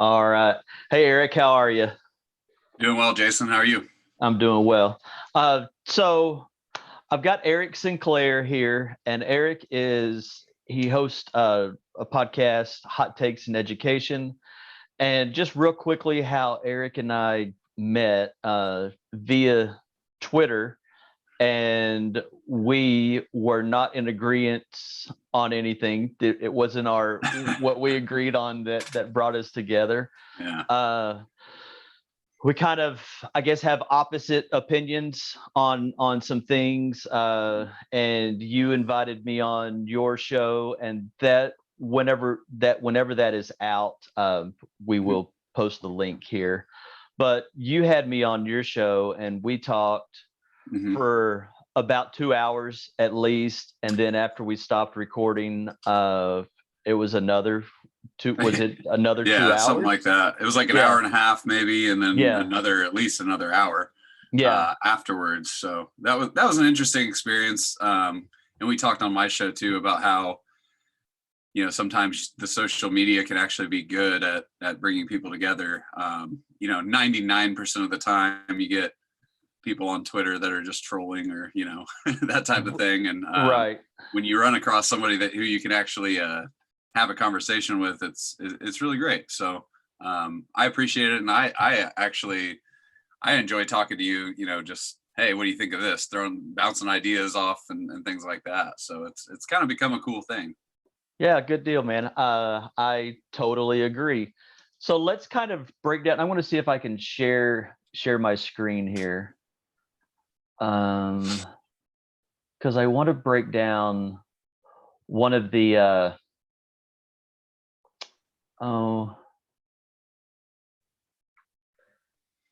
All right. Hey, Eric, how are you? Doing well, Jason. How are you? I'm doing well. So I've got Eric Sinclair here, and he hosts a podcast, Hot Takes in Education. And just real quickly, how Eric and I met via Twitter, and we were not in agreement on anything. It wasn't our what we agreed on that brought us together. Yeah. We kind of, I guess, have opposite opinions on some things, and you invited me on your show, and whenever that is out, we will post the link here. But you had me on your show, and we talked for about 2 hours at least, and then after we stopped recording, it was another another Yeah, 2 hours, something like that. It was like an hour and a half maybe, and then at least another hour afterwards. So that was an interesting experience. And we talked on my show too about how, sometimes the social media can actually be good at bringing people together. 99% of the time you get people on Twitter that are just trolling or, that type of thing. And right. When you run across somebody who you can actually have a conversation with, it's really great. So I appreciate it. And I enjoy talking to you, just, hey, what do you think of this? Bouncing ideas off and things like that. So it's kind of become a cool thing. Yeah, good deal, man. I totally agree. So let's kind of break down. I want to see if I can share my screen here. Because I want to break down one of the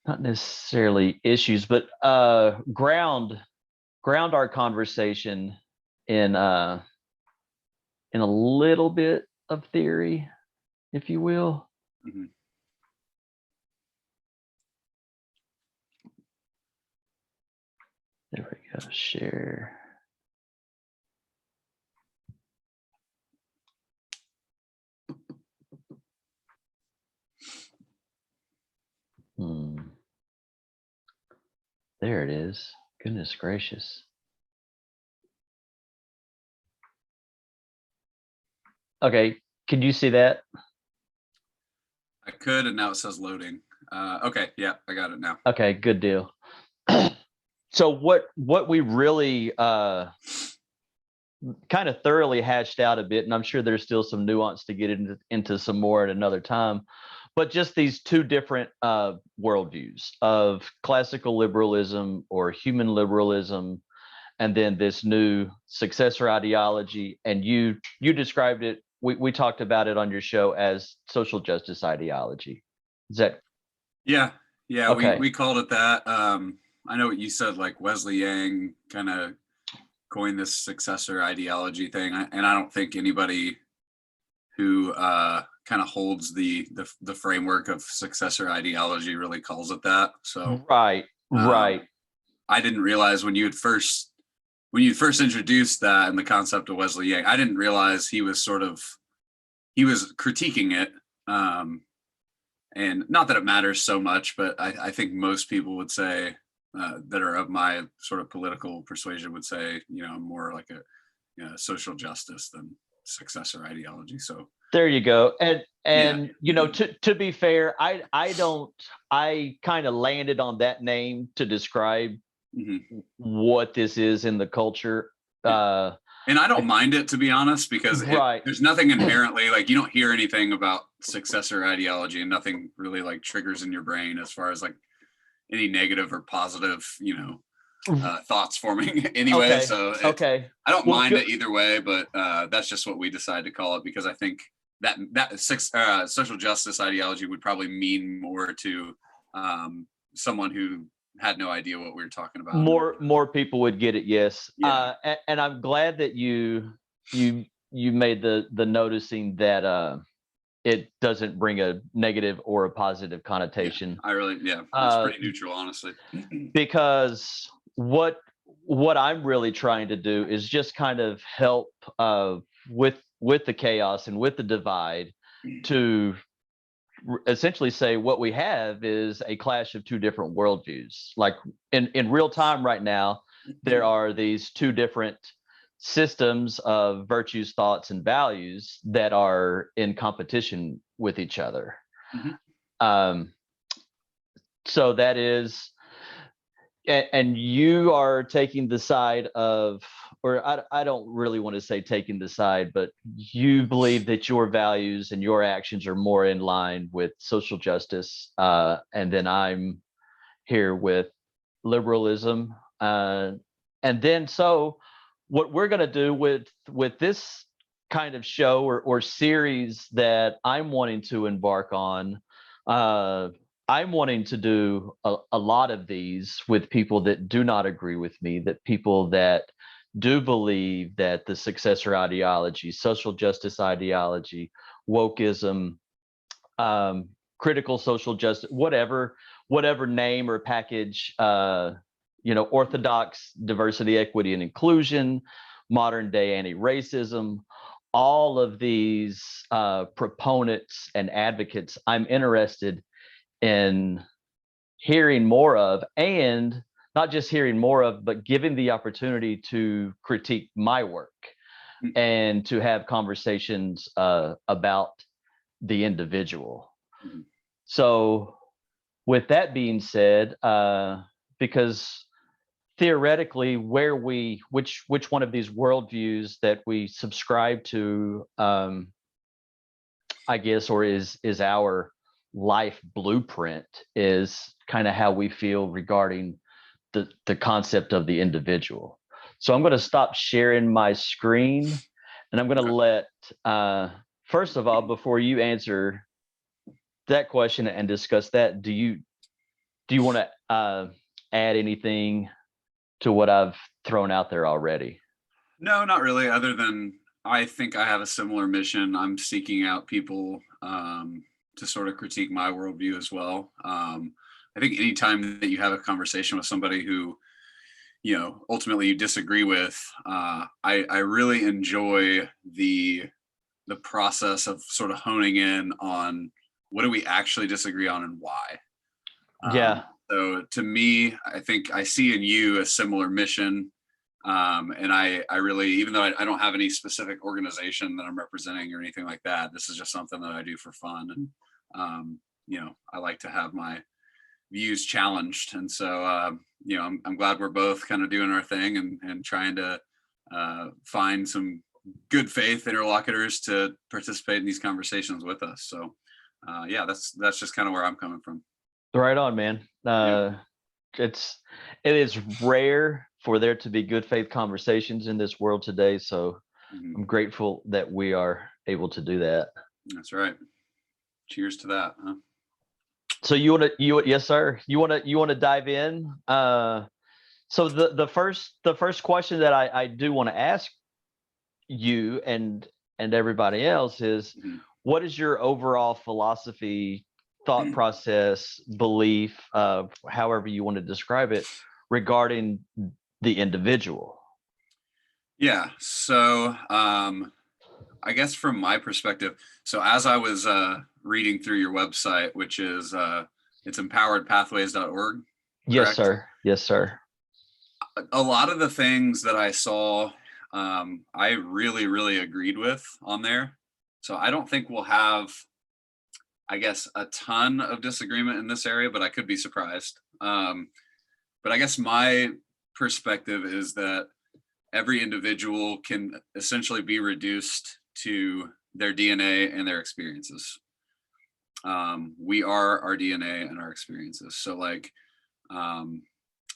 not necessarily issues, but ground our conversation in a little bit of theory, if you will. Mm-hmm. There we go. Share. There it is. Goodness gracious. Okay, can you see that? I could, and now it says loading. Okay, yeah, I got it now. Okay, good deal. So what we really kind of thoroughly hashed out a bit, and I'm sure there's still some nuance to get into some more at another time, but just these two different worldviews of classical liberalism or human liberalism, and then this new successor ideology. And you described it, we talked about it on your show as social justice ideology. Is that? Yeah, Okay. we called it that. I know what you said, like Wesley Yang kind of coined this successor ideology thing, and I don't think anybody who kind of holds the framework of successor ideology really calls it that. So right. I didn't realize when you'd first introduced that and the concept of Wesley Yang, I didn't realize he was critiquing it. And not that it matters so much, but I think most people would say that are of my sort of political persuasion would say, more like a social justice than successor ideology. So there you go. And to be fair, I kind of landed on that name to describe what this is in the culture. And I don't mind it, to be honest, because there's nothing inherently, like, you don't hear anything about successor ideology, and nothing really like triggers in your brain as far as like any negative or positive, thoughts forming anyway. Okay. So I don't mind it either way, but that's just what we decided to call it, because I think that social justice ideology would probably mean more to someone who had no idea what we were talking about. More people would get it. Yes. Yeah. And I'm glad that you made the noticing that it doesn't bring a negative or a positive connotation. It's pretty neutral, honestly. Because what I'm really trying to do is just kind of help with the chaos and with the divide to essentially say what we have is a clash of two different worldviews. Like in real time right now, there are these two different systems of virtues, thoughts, and values that are in competition with each other. So that is, and you are taking the side of, or I don't really want to say taking the side, but you believe that your values and your actions are more in line with social justice. And then I'm here with liberalism. And then, so what we're going to do with this kind of show or series that I'm wanting to embark on, I'm wanting to do a lot of these with people that do not agree with me, that people that do believe that the successor ideology, social justice ideology, wokeism, critical social justice, whatever name or package, orthodox diversity, equity, and inclusion, modern day anti-racism, all of these proponents and advocates I'm interested in hearing more of, and not just hearing more of, but giving the opportunity to critique my work and to have conversations about the individual. So with that being said, because theoretically which one of these worldviews that we subscribe to, I guess, or is our life blueprint, is kind of how we feel regarding the concept of the individual. So I'm going to stop sharing my screen, and I'm going to let, first of all, before you answer that question and discuss that, do you want to add anything to what I've thrown out there already? No, not really, other than I think I have a similar mission. I'm seeking out people to sort of critique my worldview as well. I think anytime that you have a conversation with somebody who, ultimately you disagree with, I really enjoy the process of sort of honing in on what do we actually disagree on and why. Yeah. So to me, I think I see in you a similar mission. And I really, even though I don't have any specific organization that I'm representing or anything like that, this is just something that I do for fun. And, I like to have my views challenged. And so, I'm glad we're both kind of doing our thing and trying to find some good faith interlocutors to participate in these conversations with us. So, that's just kind of where I'm coming from. Right on, man. It is rare for there to be good faith conversations in this world today. So I'm grateful that we are able to do that. That's right. Cheers to that. Huh? So yes, sir. You want to dive in? So the first question that I do want to ask you and everybody else is, what is your overall philosophy, thought process, belief, however you want to describe it, regarding the individual? Yeah. So I guess from my perspective, so as I was reading through your website, which is it's empoweredpathways.org. Yes, sir. Yes, sir. A lot of the things that I saw, I really, really agreed with on there. So I don't think we'll have, I guess, a ton of disagreement in this area, but I could be surprised. But I guess my perspective is that every individual can essentially be reduced to their DNA and their experiences. We are our DNA and our experiences. So like,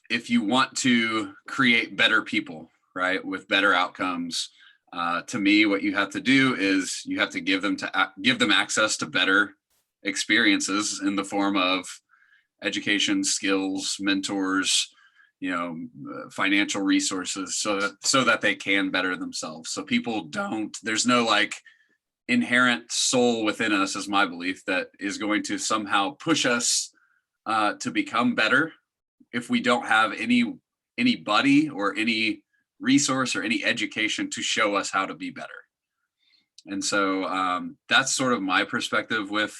if you want to create better people, right, with better outcomes, to me, what you have to do is you have to give them access to better experiences in the form of education, skills, mentors, financial resources, so that they can better themselves. So people there's no like inherent soul within us, is my belief, that is going to somehow push us to become better if we don't have anybody or any resource or any education to show us how to be better. And so that's sort of my perspective with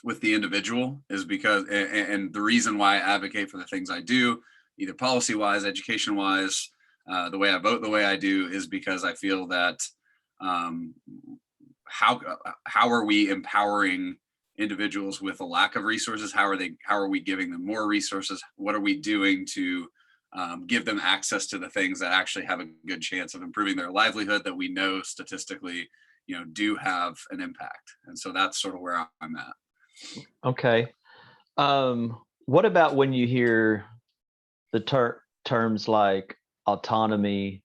with the individual is because, and the reason why I advocate for the things I do, either policy wise, education wise, the way I vote, the way I do, is because I feel that how are we empowering individuals with a lack of resources? How are we giving them more resources? What are we doing to give them access to the things that actually have a good chance of improving their livelihood, that we know statistically, do have an impact? And so that's sort of where I'm at. Okay. What about when you hear the terms like autonomy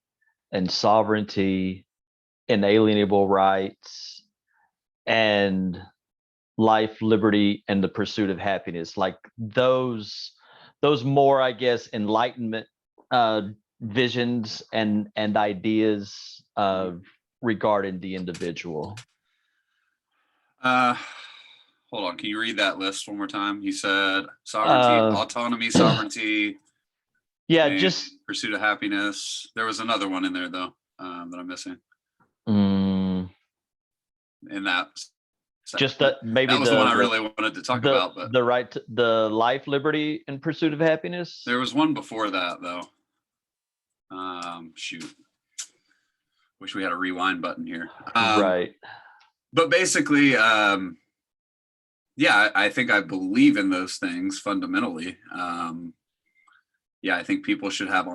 and sovereignty, inalienable rights, and life, liberty, and the pursuit of happiness? Like those more, I guess, enlightenment visions and ideas regarding the individual. Hold on, can you read that list one more time? You said sovereignty, autonomy, sovereignty. Yeah, just pursuit of happiness. There was another one in there though, that I'm missing. In that, just that maybe that was the one I really wanted to talk about. But the right to the life, liberty, and pursuit of happiness. There was one before that though. Shoot. Wish we had a rewind button here. Right. But basically, yeah, I think I believe in those things fundamentally. Yeah, I think people should have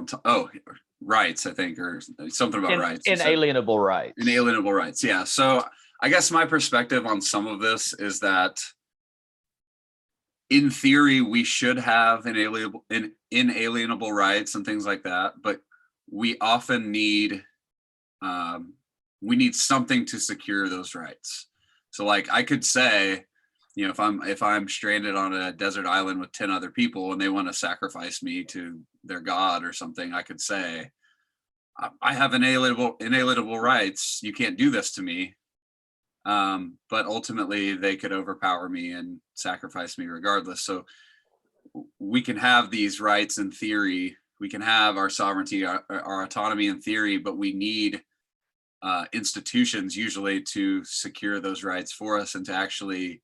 rights, I think, or something about rights. Inalienable rights. Inalienable rights, yeah. So I guess my perspective on some of this is that in theory, we should have inalienable rights and things like that, but we often need something to secure those rights. So like I could say, if I'm stranded on a desert island with 10 other people and they want to sacrifice me to their god or something, I could say, I have inalienable rights. You can't do this to me. But ultimately they could overpower me and sacrifice me regardless. So we can have these rights in theory. We can have our sovereignty, our autonomy in theory, but we need institutions usually to secure those rights for us and to actually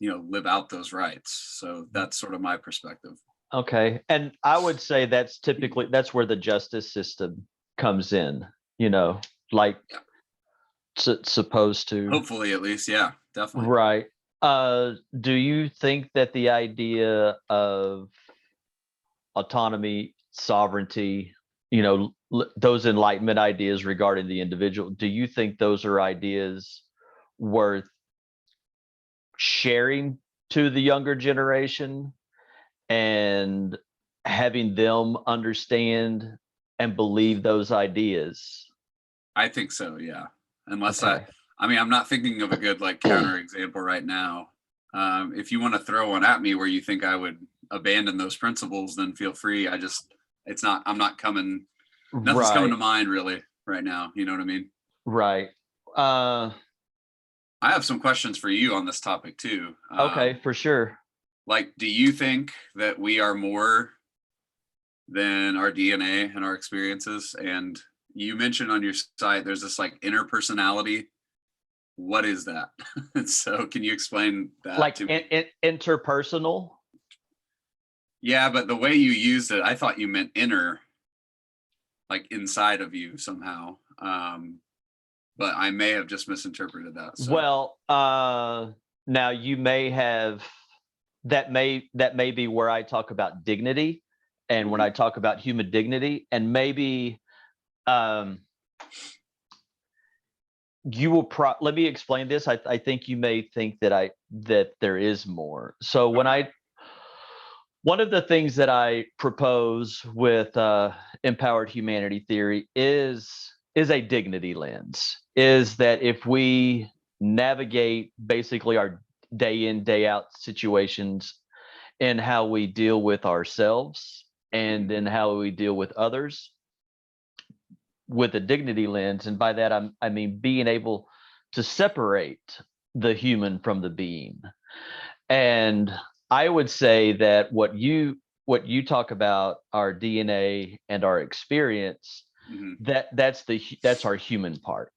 live out those rights. So that's sort of my perspective. Okay. And I would say that's where the justice system comes in, supposed to. Hopefully, at least. Yeah, definitely. Right. Do you think that the idea of autonomy, sovereignty, those enlightenment ideas regarding the individual, do you think those are ideas worth sharing to the younger generation and having them understand and believe those ideas? I think so, yeah. Unless okay. I'm not thinking of a good counter example right now. If you want to throw one at me where you think I would abandon those principles, then feel free. Nothing's coming to mind really right now. You know what I mean? Right. I have some questions for you on this topic too. Okay, for sure. Do you think that we are more than our DNA and our experiences? And you mentioned on your site, there's this interpersonality. What is that? So can you explain that to me? Interpersonal? Yeah, but the way you used it, I thought you meant inner, inside of you somehow. But I may have just misinterpreted that. So. Well, now you may have, that may be where I talk about dignity, and when I talk about human dignity, and maybe you will let me explain this. I think you may think that there is more. So one of the things that I propose with empowered humanity theory is a dignity lens, is that if we navigate basically our day in, day out situations and how we deal with ourselves and in how we deal with others with a dignity lens, and by that I mean being able to separate the human from the being. And I would say that what you talk about, our DNA and our experience, that's our human part.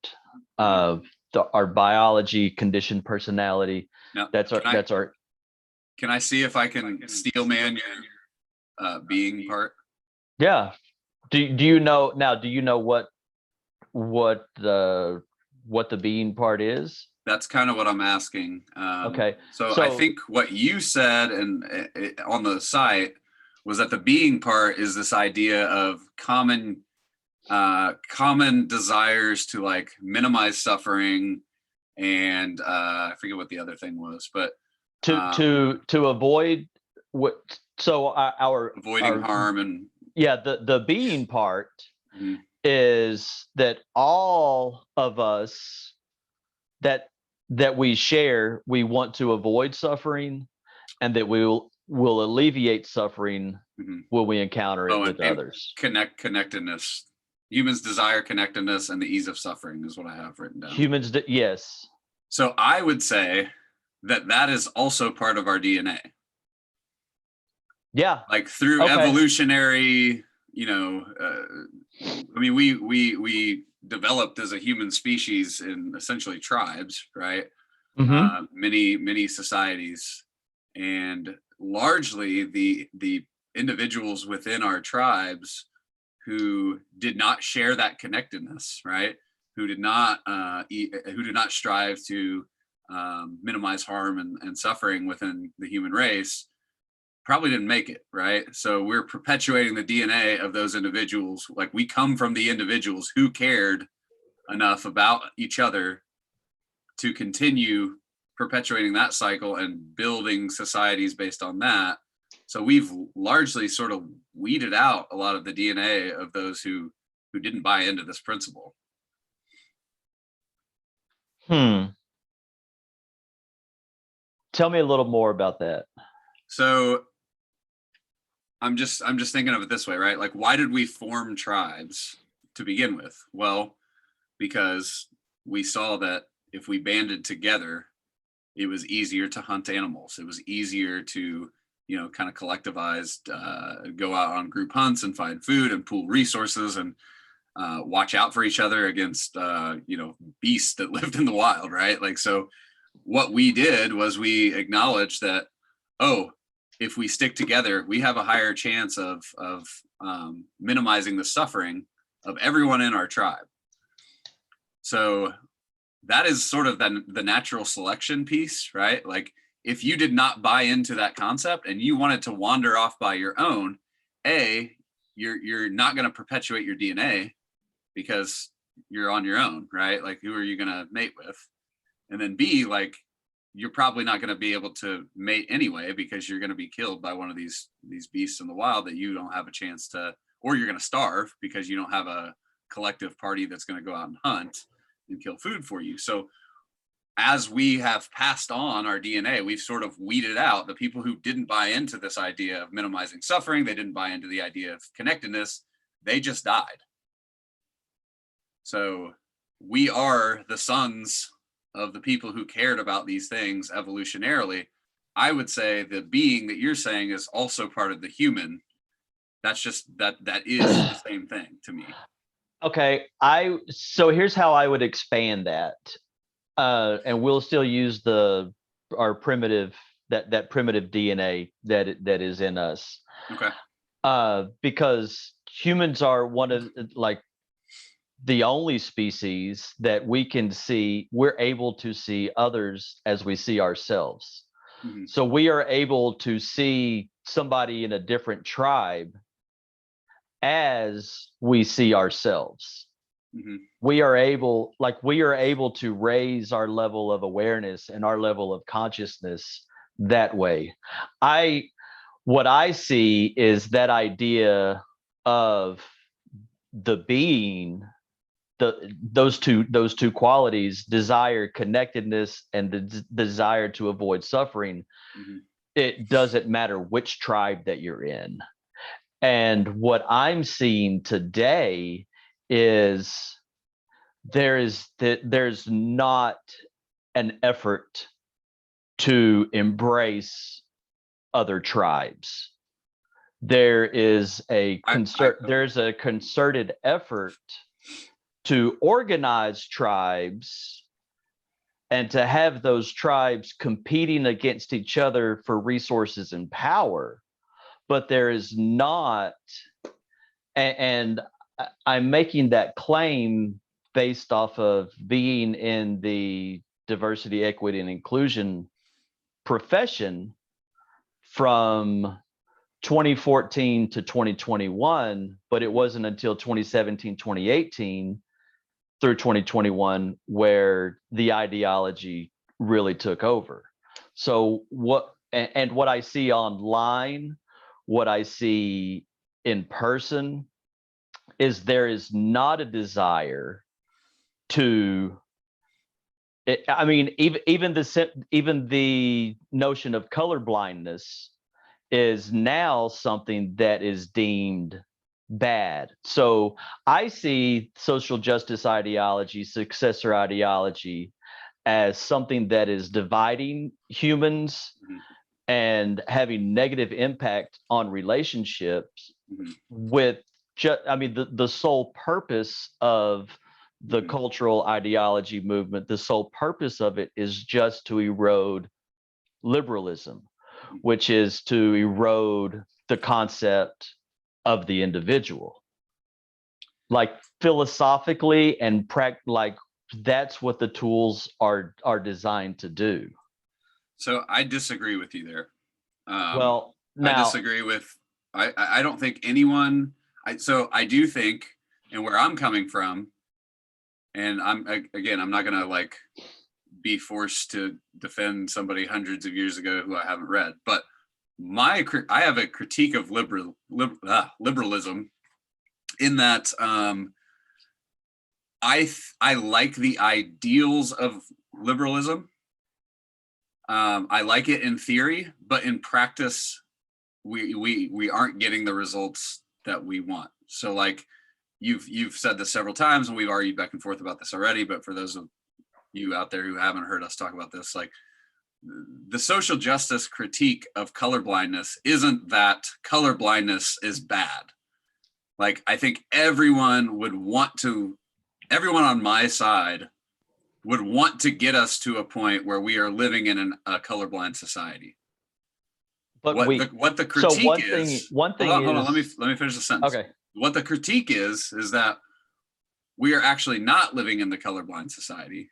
our biology, conditioned personality. Now, That's our. Can I see if I can steel man your being part? Yeah. Do you know now? Do you know what the being part is? That's kind of what I'm asking. Okay. So I think what you said on the site was that the being part is this idea of common desires to like minimize suffering, and I forget what the other thing was, but to avoid what. So our avoiding harm and the being part is that all of us that we share, we want to avoid suffering, and that we will alleviate suffering when we encounter it with others. Connectedness. Humans desire connectedness and the ease of suffering is what I have written down. Yes. So I would say that is also part of our DNA. Yeah. Like through evolutionary, I mean, we developed as a human species in essentially tribes, right? Many societies, and largely the individuals within our tribes who did not share that connectedness, right? Who did not strive to minimize harm and suffering within the human race probably didn't make it, right? So we're perpetuating the DNA of those individuals. Like we come from the individuals who cared enough about each other to continue perpetuating that cycle and building societies based on that. So we've largely sort of weeded out a lot of the DNA of those who didn't buy into this principle. Tell me a little more about that. So I'm just thinking of it this way, right? Like, why did we form tribes to begin with? Well, because we saw that if we banded together, it was easier to hunt animals. It was easier to, kind of collectivized, go out on group hunts and find food and pool resources and watch out for each other against, beasts that lived in the wild, right? Like, so what we did was we acknowledged that, if we stick together, we have a higher chance of minimizing the suffering of everyone in our tribe. So that is sort of the natural selection piece, right? Like if you did not buy into that concept and you wanted to wander off by your own, you're not going to perpetuate your DNA because you're on your own, right? Like who are you going to mate with? And then B, like you're probably not going to be able to mate anyway because you're going to be killed by one of these beasts in the wild that you don't have a chance to, or you're going to starve because you don't have a collective party that's going to go out and hunt and kill food for you. So as we have passed on our DNA, we've sort of weeded out the people who didn't buy into this idea of minimizing suffering. They didn't buy into the idea of connectedness. They just died. So we are the sons of the people who cared about these things evolutionarily. I would say the being that you're saying is also part of the human. That's just that is the same thing to me. Okay, so here's how I would expand that, and we'll still use our primitive that primitive DNA that is in us. Okay. Because humans are one of the only species that we're able to see others as we see ourselves. So we are able to see somebody in a different tribe as we see ourselves. We are able to raise our level of awareness and our level of consciousness that way. What I see is that idea of the being, those two qualities, desire connectedness and the desire to avoid suffering. It doesn't matter which tribe that you're in. And what I'm seeing today is there's not an effort to embrace other tribes. There's a concerted effort to organize tribes and to have those tribes competing against each other for resources and power, but there is not, and I'm making that claim based off of being in the diversity, equity, and inclusion profession from 2014 to 2021, but it wasn't until 2017, 2018 through 2021 where the ideology really took over. So what I see online, what I see in person, is there is not a desire to, I mean, even the notion of color blindness is now something that is deemed bad. So I see social justice ideology, successor ideology, as something that is dividing humans and having negative impact on relationships with the sole purpose of the cultural ideology movement, the sole purpose of it is just to erode liberalism, which is to erode the concept of the individual. Like philosophically and like that's what the tools are designed to do. So I disagree with you there. Now, I disagree with, I don't think anyone, so I do think, and where I'm coming from, and I'm not going to like be forced to defend somebody hundreds of years ago who I haven't read, but I have a critique of liberalism in that I like the ideals of liberalism. I like it in theory, but in practice, we aren't getting the results that we want. So like you've said this several times, and we've argued back and forth about this already, but for those of you out there who haven't heard us talk about this, like the social justice critique of colorblindness isn't that colorblindness is bad. Like I think everyone on my side would want to get us to a point where we are living in a colorblind society. But what the critique is, hold on, let me finish the sentence. Okay. What the critique is that we are actually not living in the colorblind society.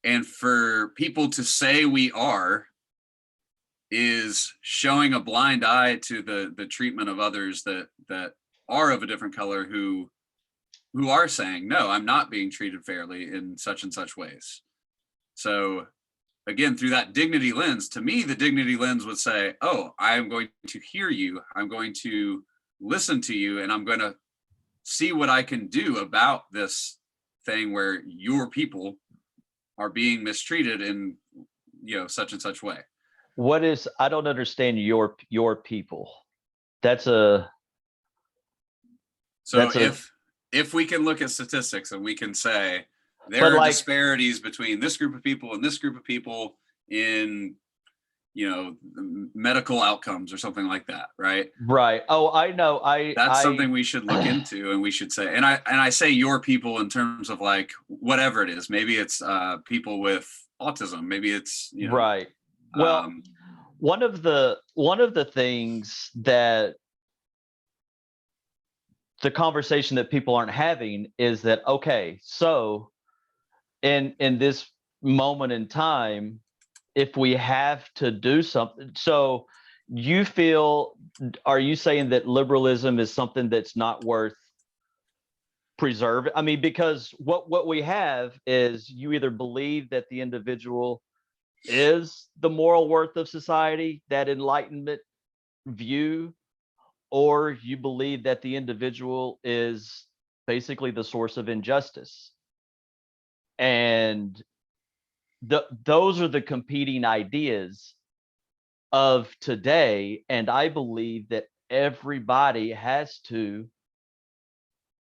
And for people to say we are is showing a blind eye to the treatment of others that are of a different color who are saying, no, I'm not being treated fairly in such and such ways. So again, through that dignity lens, to me, the dignity lens would say, oh, I'm going to hear you. I'm going to listen to you, and I'm going to see what I can do about this thing where your people are being mistreated in, such and such way. I don't understand your people. So if we can look at statistics and we can say there are disparities between this group of people and this group of people in, medical outcomes or something like that, right? Right. Oh, I know. That's something we should look into, and we should say, and I say your people in terms of like whatever it is. Maybe it's people with autism. Maybe it's right. Well, one of the things that the conversation that people aren't having is that, okay, so in this moment in time, if we have to do something, so are you saying that liberalism is something that's not worth preserving? I mean, because what we have is you either believe that the individual is the moral worth of society, that Enlightenment view, or you believe that the individual is basically the source of injustice. And those are the competing ideas of today. And I believe that everybody has to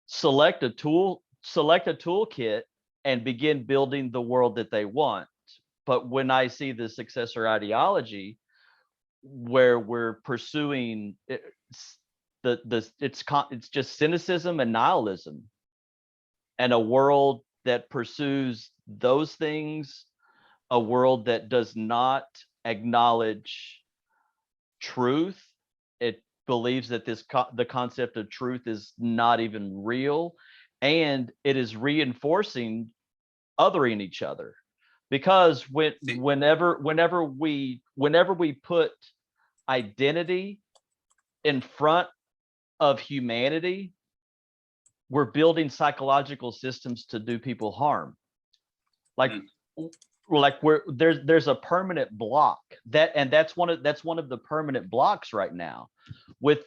select a toolkit and begin building the world that they want. But when I see the successor ideology where we're pursuing it's just cynicism and nihilism, and a world that pursues those things a world that does not acknowledge truth. It believes that the concept of truth is not even real, and it is reinforcing othering each other, because whenever we put identity in front of humanity, we're building psychological systems to do people harm. Like there's a permanent block that's one of the permanent blocks right now with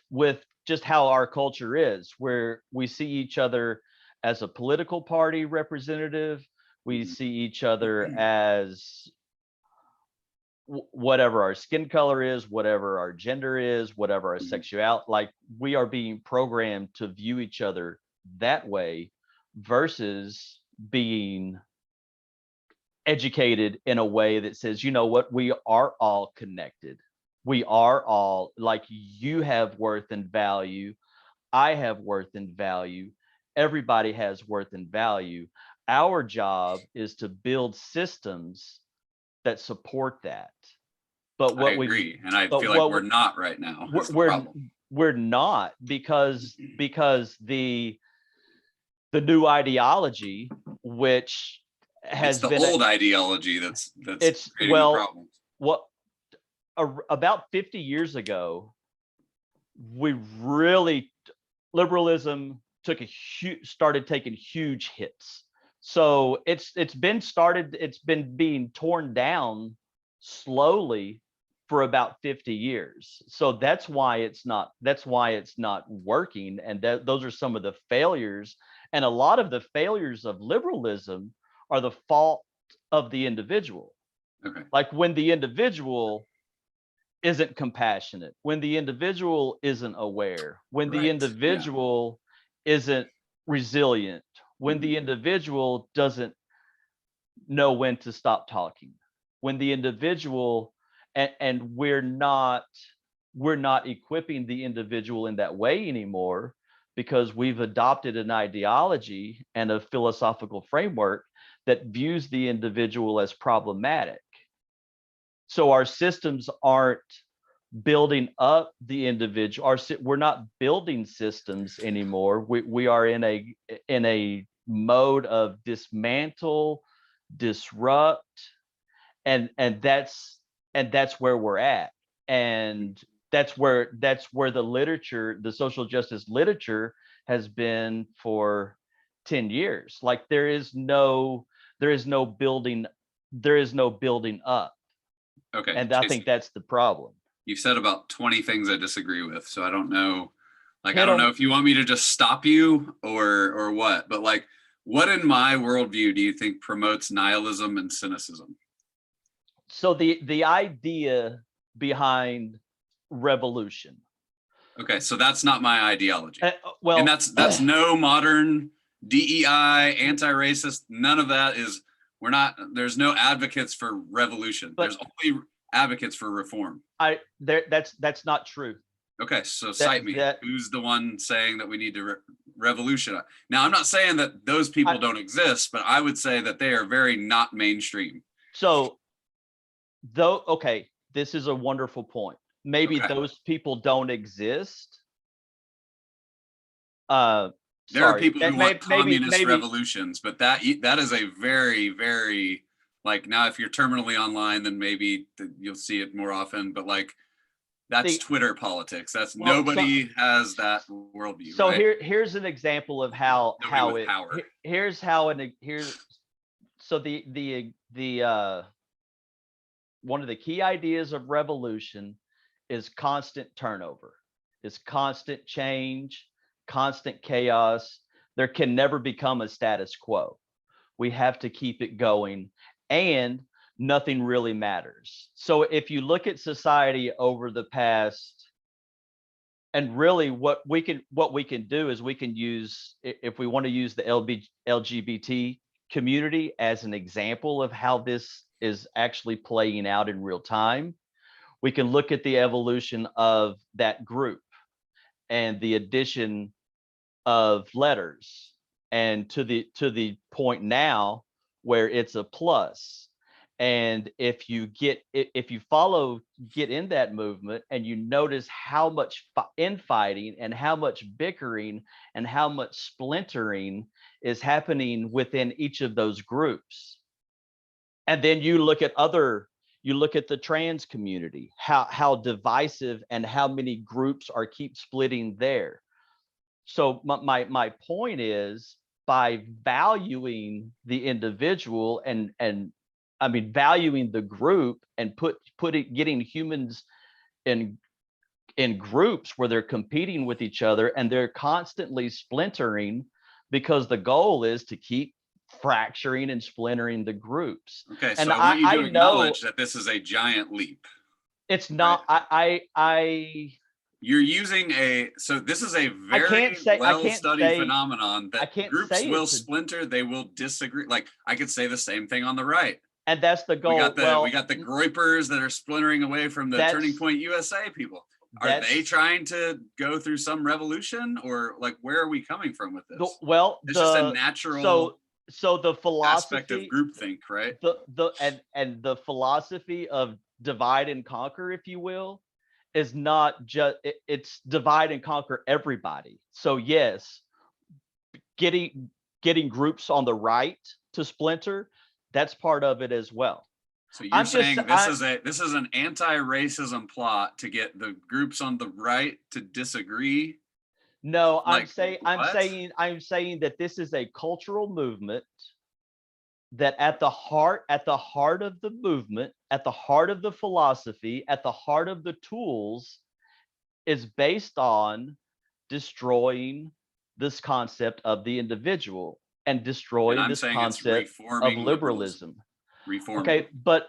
just how our culture is, where we see each other as a political party representative. We see each other as whatever our skin color is, whatever our gender is, whatever our sexuality, like we are being programmed to view each other that way versus being educated in a way that says, you know what, we are all connected. We are all, like, you have worth and value. I have worth and value. Everybody has worth and value. Our job is to build systems that support that. But what I agree, and I feel like we're not right now. We're not, because the new ideology, which has been old ideology that's creating the problems. What about 50 years ago, liberalism started taking huge hits. So it's been being torn down slowly for about 50 years. So that's why it's not working. And those are some of the failures. And a lot of the failures of liberalism are the fault of the individual. Okay. Like when the individual isn't compassionate, when the individual isn't aware, when the individual isn't resilient, when the individual doesn't know when to stop talking, when the individual, and we're not equipping the individual in that way anymore, because we've adopted an ideology and a philosophical framework that views the individual as problematic. So our systems aren't building up the individual. We're not building systems anymore. We are in a mode of dismantle, disrupt, and that's where we're at. And that's where the literature, the social justice literature, has been for 10 years. Like there is no building up. Okay. And I think that's the problem. You've said about 20 things I disagree with, so I don't know. Like, I don't know if you want me to just stop you or what, but like, what in my worldview do you think promotes nihilism and cynicism? So the idea behind revolution. Okay, so that's not my ideology. Well, and that's no modern DEI, anti-racist. None of that is. There's no advocates for revolution. There's only advocates for reform. That's not true. Okay, so cite me. Who's the one saying that we need to revolutionize? Now, I'm not saying that those people don't exist, but I would say that they are very not mainstream. So, okay, this is a wonderful point. Maybe those people don't exist. There are people who want communist revolutions, but that is a very, very, like, now if you're terminally online, then maybe you'll see it more often, but like that's Twitter politics. Nobody has that worldview. So here's an example of so the one of the key ideas of revolution is constant turnover, is constant change, constant chaos. There can never become a status quo. We have to keep it going, and nothing really matters. So if you look at society over the past, and really what we can do is we can use, if we want to use the LGBT community as an example of how this is actually playing out in real time, we can look at the evolution of that group and the addition of letters, and to the point now where it's a plus. And if you get in that movement and you notice how much infighting and how much bickering and how much splintering is happening within each of those groups. And then you look at the trans community, how divisive and how many groups keep splitting there. So my point is, by valuing the individual and I mean valuing the group and getting humans in groups where they're competing with each other and they're constantly splintering, because the goal is to keep fracturing and splintering the groups. Okay, so and I want you to acknowledge that this is a giant leap. It's not. Right? You're using so this is a very well-studied phenomenon that groups will splinter, they will disagree. Like, I could say the same thing on the right. And that's the goal. We got the Groypers that are splintering away from the Turning Point USA people. Are they trying to go through some revolution, or like, where are we coming from with this? It's just a natural so the philosophy aspect of groupthink, right? And the philosophy of divide and conquer, if you will, is not just it's divide and conquer everybody. So yes, getting groups on the right to splinter, that's part of it as well. So you're saying this is an anti-racism plot to get the groups on the right to disagree? No, I'm saying that this is a cultural movement that at the heart of the movement, at the heart of the philosophy, at the heart of the tools, is based on destroying this concept of the individual and destroying this concept of liberalism. Okay, but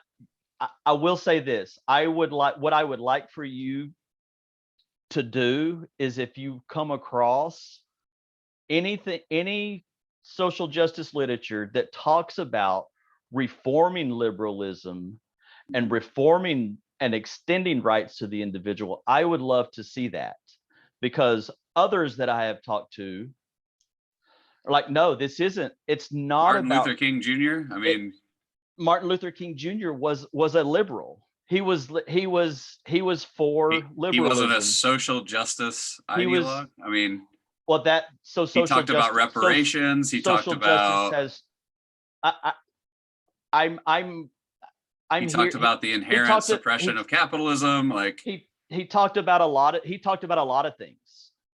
I will say this. What I would like for you to do is, if you come across any social justice literature that talks about reforming liberalism and reforming and extending rights to the individual, I would love to see that, because others that I have talked to are like, no, it's not Martin Luther King Jr. Martin Luther King Jr. was a liberal. He was for liberalism. He wasn't a social justice ideologue. He talked about reparations. He talked about he talked about the inherent suppression of capitalism. Like, he talked about a lot of things.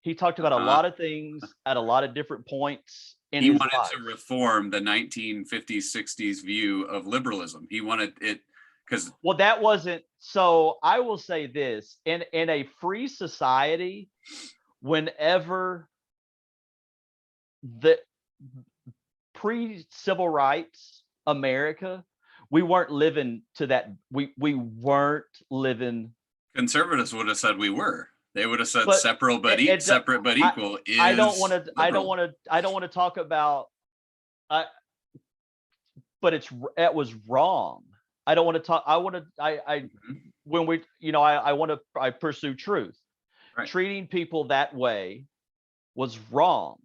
He talked about a lot of things at a lot of different points in his life. He wanted to reform the 1950s, 60s view of liberalism. He wanted it because that wasn't. So I will say this: in a free society, whenever the pre-civil rights America, we weren't living to that. We weren't living. Conservatives would have said we were. They would have said separate but equal. I don't want to talk about. But it was wrong. I don't want to talk. I want to. When we, I pursue truth. Right. Treating people that way was wrong.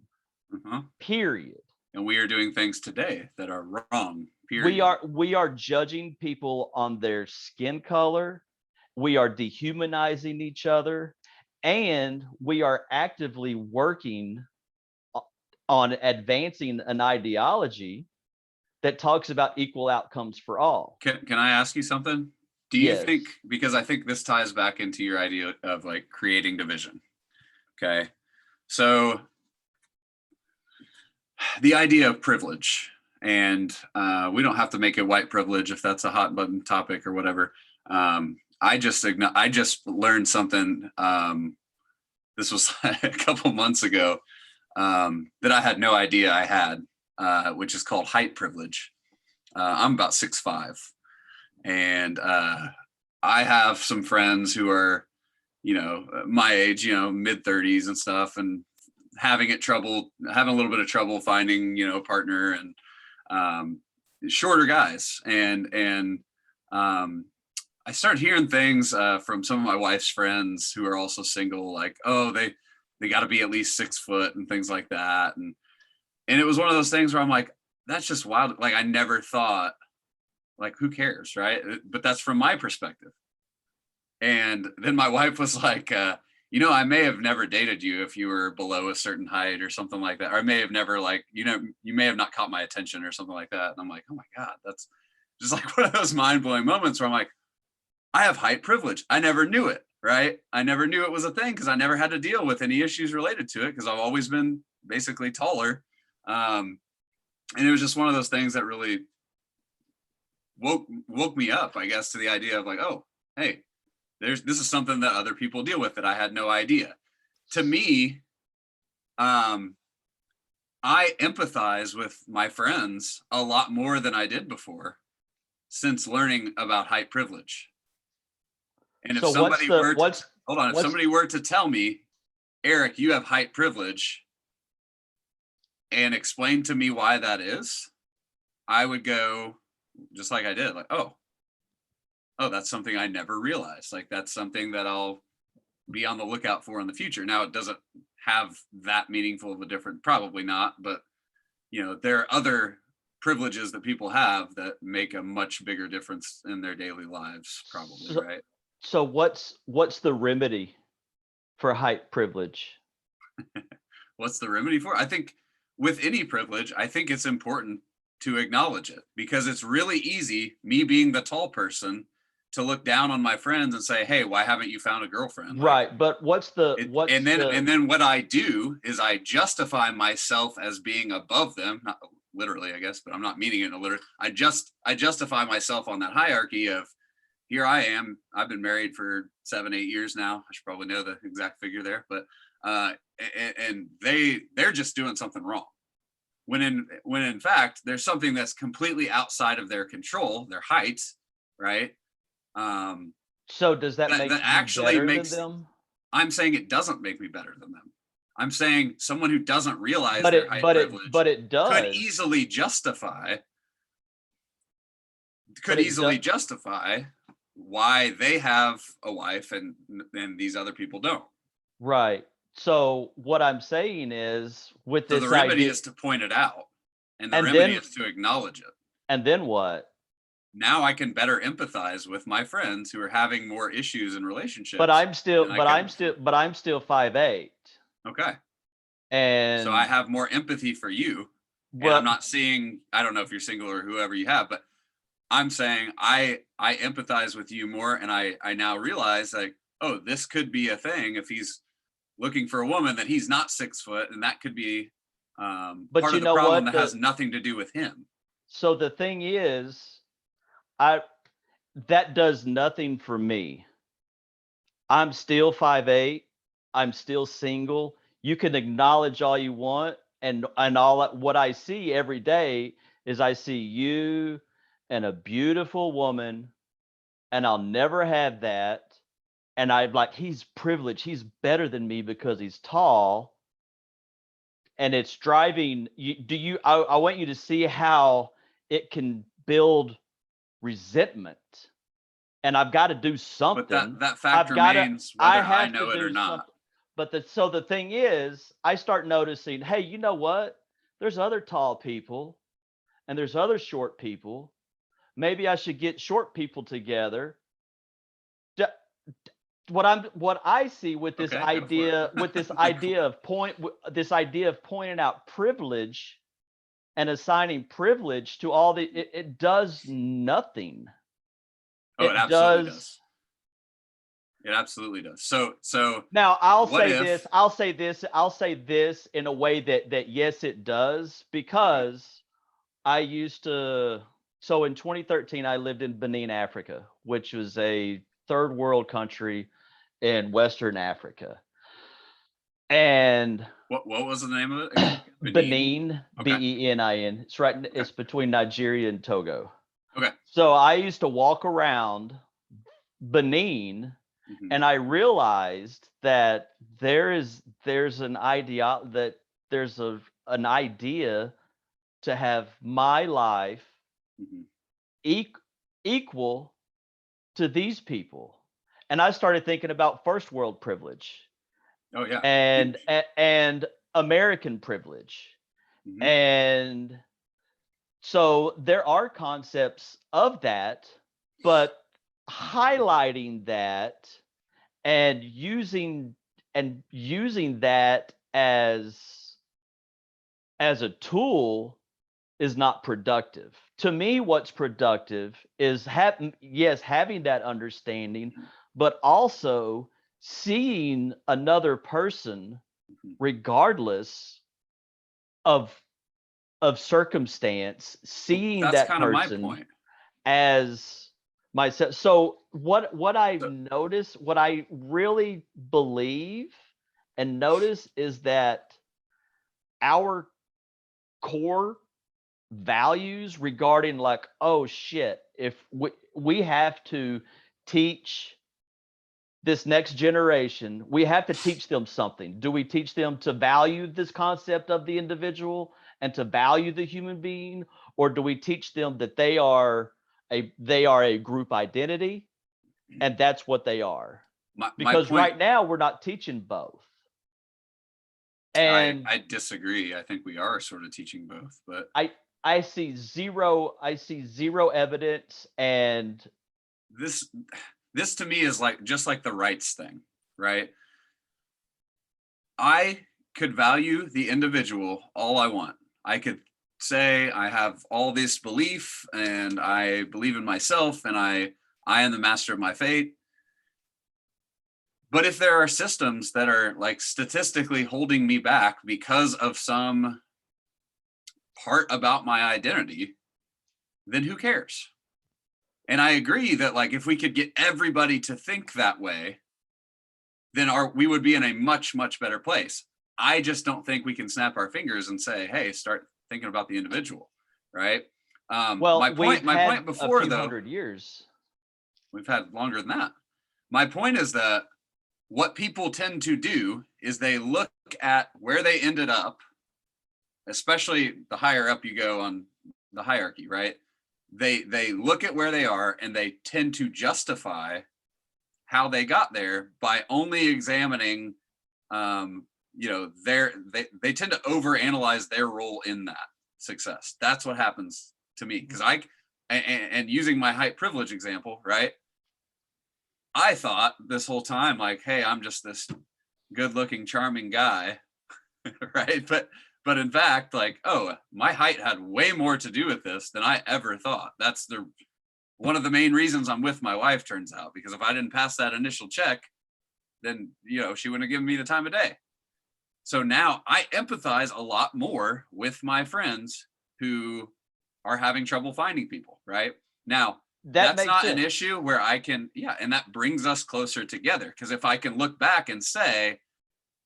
Period. And we are doing things today that are wrong. Period. We are judging people on their skin color. We are dehumanizing each other, and we are actively working on advancing an ideology that talks about equal outcomes for all. Can I ask you something? Do you think, because I think this ties back into your idea of like creating division. Okay. So the idea of privilege, and we don't have to make it white privilege if that's a hot button topic or whatever. I just learned something. This was a couple months ago that I had no idea I had, which is called height privilege. I'm about 6'5", and I have some friends who are, my age, mid 30s and stuff, and having a little bit of trouble finding, a partner, and shorter guys, and I started hearing things from some of my wife's friends who are also single, like, oh, they got to be at least 6 foot and things like that. And it was one of those things where I'm like, that's just wild. Like, I never thought Like, who cares, right? But that's from my perspective. And then my wife was like, I may have never dated you if you were below a certain height or something like that. Or I may have never, like, you may have not caught my attention or something like that. And I'm like, oh my God, that's just like one of those mind-blowing moments where I'm like, I have height privilege. I never knew it, right? I never knew it was a thing because I never had to deal with any issues related to it because I've always been basically taller. And it was just one of those things that really woke me up, I guess, to the idea of like, oh, hey, this is something that other people deal with that I had no idea. To me, I empathize with my friends a lot more than I did before since learning about height privilege. And if somebody were to tell me, Eric, you have height privilege, and explain to me why that is, I would go just like I did, like, oh, that's something I never realized. Like, that's something that I'll be on the lookout for in the future. Now, it doesn't have that meaningful of a difference, probably not, but there are other privileges that people have that make a much bigger difference in their daily lives, probably, right? So what's the remedy for height privilege? What's the remedy for? I think with any privilege, I think it's important to acknowledge it, because it's really easy, me being the tall person, to look down on my friends and say, hey, why haven't you found a girlfriend? Right. Like, but and then what I do is I justify myself as being above them, not literally, I guess, but I'm not meaning it in a literal. I justify myself on that hierarchy of, here I am. I've been married for 7-8 years now. I should probably know the exact figure there, but and they're just doing something wrong. When in fact there's something that's completely outside of their control, their height, right? So does that make that actually makes them? I'm saying it doesn't make me better than them. I'm saying someone who doesn't realize their height privilege, but it does, could easily justify why they have a wife and these other people don't. Right. So what I'm saying is, with this, the remedy is to point it out, and the remedy is to acknowledge it. And then what? Now I can better empathize with my friends who are having more issues in relationships. But I'm still 5'8". Okay. And so I have more empathy for you. Well, I'm not seeing, I don't know if you're single or whoever you have, but I'm saying I empathize with you more, and I now realize, like, oh, this could be a thing if he's looking for a woman, that he's not 6 foot, and that could be part of the problem that has nothing to do with him. So the thing is, that does nothing for me. I'm still 5'8". I'm still single. You can acknowledge all you want, and all that. What I see every day is I see you and a beautiful woman, and I'll never have that. And I'm like, he's privileged. He's better than me because he's tall. And it's driving you. I want you to see how it can build resentment. And I've got to do something. But that fact remains whether I know it or not. So the thing is, I start noticing, hey, you know what? There's other tall people, and there's other short people. Maybe I should get short people together. What I see with this idea of pointing out privilege and assigning privilege to all it does nothing. Oh, it absolutely does. It absolutely does. So now I'll say this in a way that yes, it does, because I used to. So in 2013, I lived in Benin, Africa, which was a third world country in Western Africa. And what was the name of it? Benin, okay. Benin. It's right. Okay. It's between Nigeria and Togo. Okay. So I used to walk around Benin, and I realized that there's an idea to have my life equal to these people. And I started thinking about first world privilege. Oh yeah. And American privilege. And So there are concepts of that, but highlighting that and using that as a tool is not productive. To me, what's productive is having that understanding, but also seeing another person, regardless of circumstance, seeing That's that kind of my person point. as myself. So what I've noticed, what I really believe and notice is that our core values regarding, like, oh shit, if we have to teach this next generation, we have to teach them something. Do we teach them to value this concept of the individual and to value the human being, or do we teach them that they are a group identity and that's what they are? My Because point, right now we're not teaching both. And I disagree. I think we are sort of teaching both, but I see zero evidence. And this to me is like just like the rights thing, right? I could value the individual all I want. I could say I have all this belief and I believe in myself and I am the master of my fate. But if there are systems that are like statistically holding me back because of some part about my identity, then who cares? And I agree that like if we could get everybody to think that way, then we would be in a much, much better place. I just don't think we can snap our fingers and say, hey, start thinking about the individual, right? well, my point before, a few though, 100 years. we've had longer than that. My point is that what people tend to do is they look at where they ended up, especially the higher up you go on the hierarchy, right? They look at where they are and they tend to justify how they got there by only examining, they tend to overanalyze their role in that success. That's what happens to me, because and using my height privilege example, right? I thought this whole time, like, hey, I'm just this good-looking, charming guy, right? But in fact, like, oh, my height had way more to do with this than I ever thought. That's one of the main reasons I'm with my wife, turns out, because if I didn't pass that initial check, then, she wouldn't have given me the time of day. So now I empathize a lot more with my friends who are having trouble finding people, right? Now, that's not an issue where I can, and that brings us closer together. Because if I can look back and say,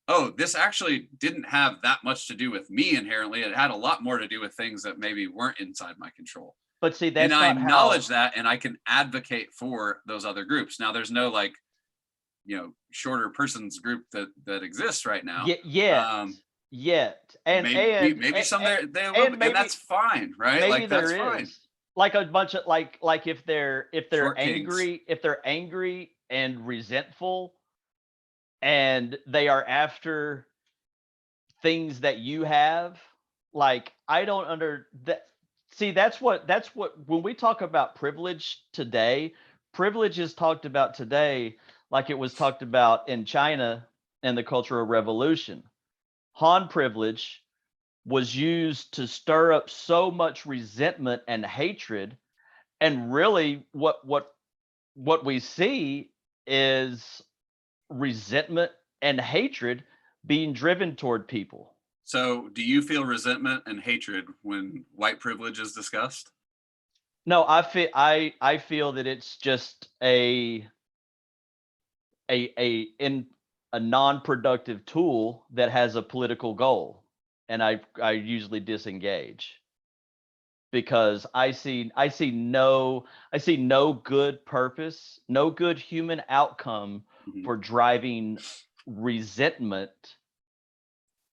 oh, this actually didn't have that much to do with me inherently, it had a lot more to do with things that maybe weren't inside my control. But see, that's and I acknowledge that, and I can advocate for those other groups. Now, there's no like, shorter persons group that exists right now. Yet, and maybe some there they will, and that's fine, right? Maybe like that's there fine. is like a bunch of like if they're Short angry, kings. if they're angry and resentful, and they are after things that you have, like, I don't that. See, that's what when we talk about privilege today, privilege is talked about today like it was talked about in China and the Cultural Revolution. Han privilege was used to stir up so much resentment and hatred, and really what we see is resentment and hatred being driven toward people. So do you feel resentment and hatred when white privilege is discussed? No, I feel that it's just a non-productive tool that has a political goal, and I usually disengage, because I see no good purpose, no good human outcome for driving resentment.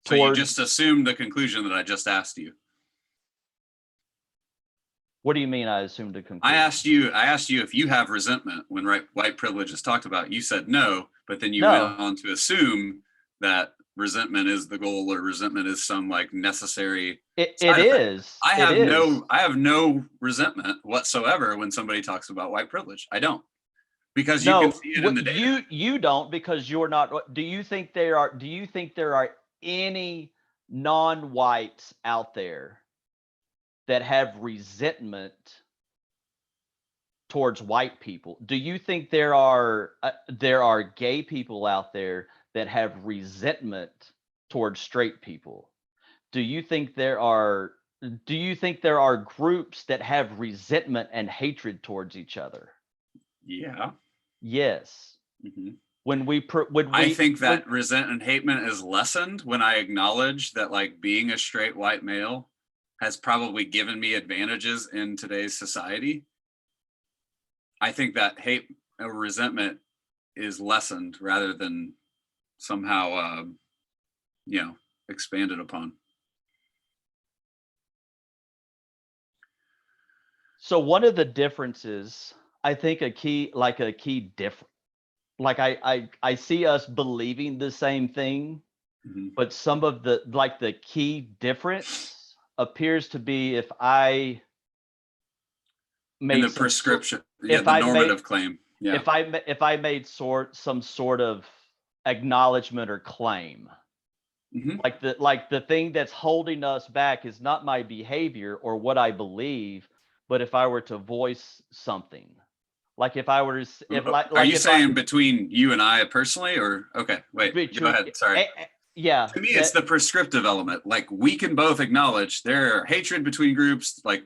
So you just assumed the conclusion that I just asked you. What do you mean I assumed a conclusion? I asked you if you have resentment when white privilege is talked about. You said no, but then you went on to assume that resentment is the goal or resentment is some like necessary. It is. I have no resentment whatsoever when somebody talks about white privilege. I don't, because you can see it in the data. You don't, because you're not. Do you think there are any non-whites out there that have resentment towards white people? Do you think there are gay people out there that have resentment towards straight people? Do you think there are groups that have resentment and hatred towards each other? Yeah. Yes. Mm-hmm. I think that resentment and hatred is lessened when I acknowledge that, like, being a straight white male has probably given me advantages in today's society. I think that hate or resentment is lessened rather than somehow, expanded upon. So one of the differences, I think I see us believing the same thing, mm-hmm. but some of the key difference appears to be if I made in the prescription, the normative claim. Yeah. If I made some sort of acknowledgement or claim, mm-hmm. like the thing that's holding us back is not my behavior or what I believe, but if I were to voice something, like if I were to, are you saying between you and I personally, or okay, wait, go ahead. Sorry. Yeah. To me, it's the prescriptive element. Like, we can both acknowledge there are hatred between groups. Like,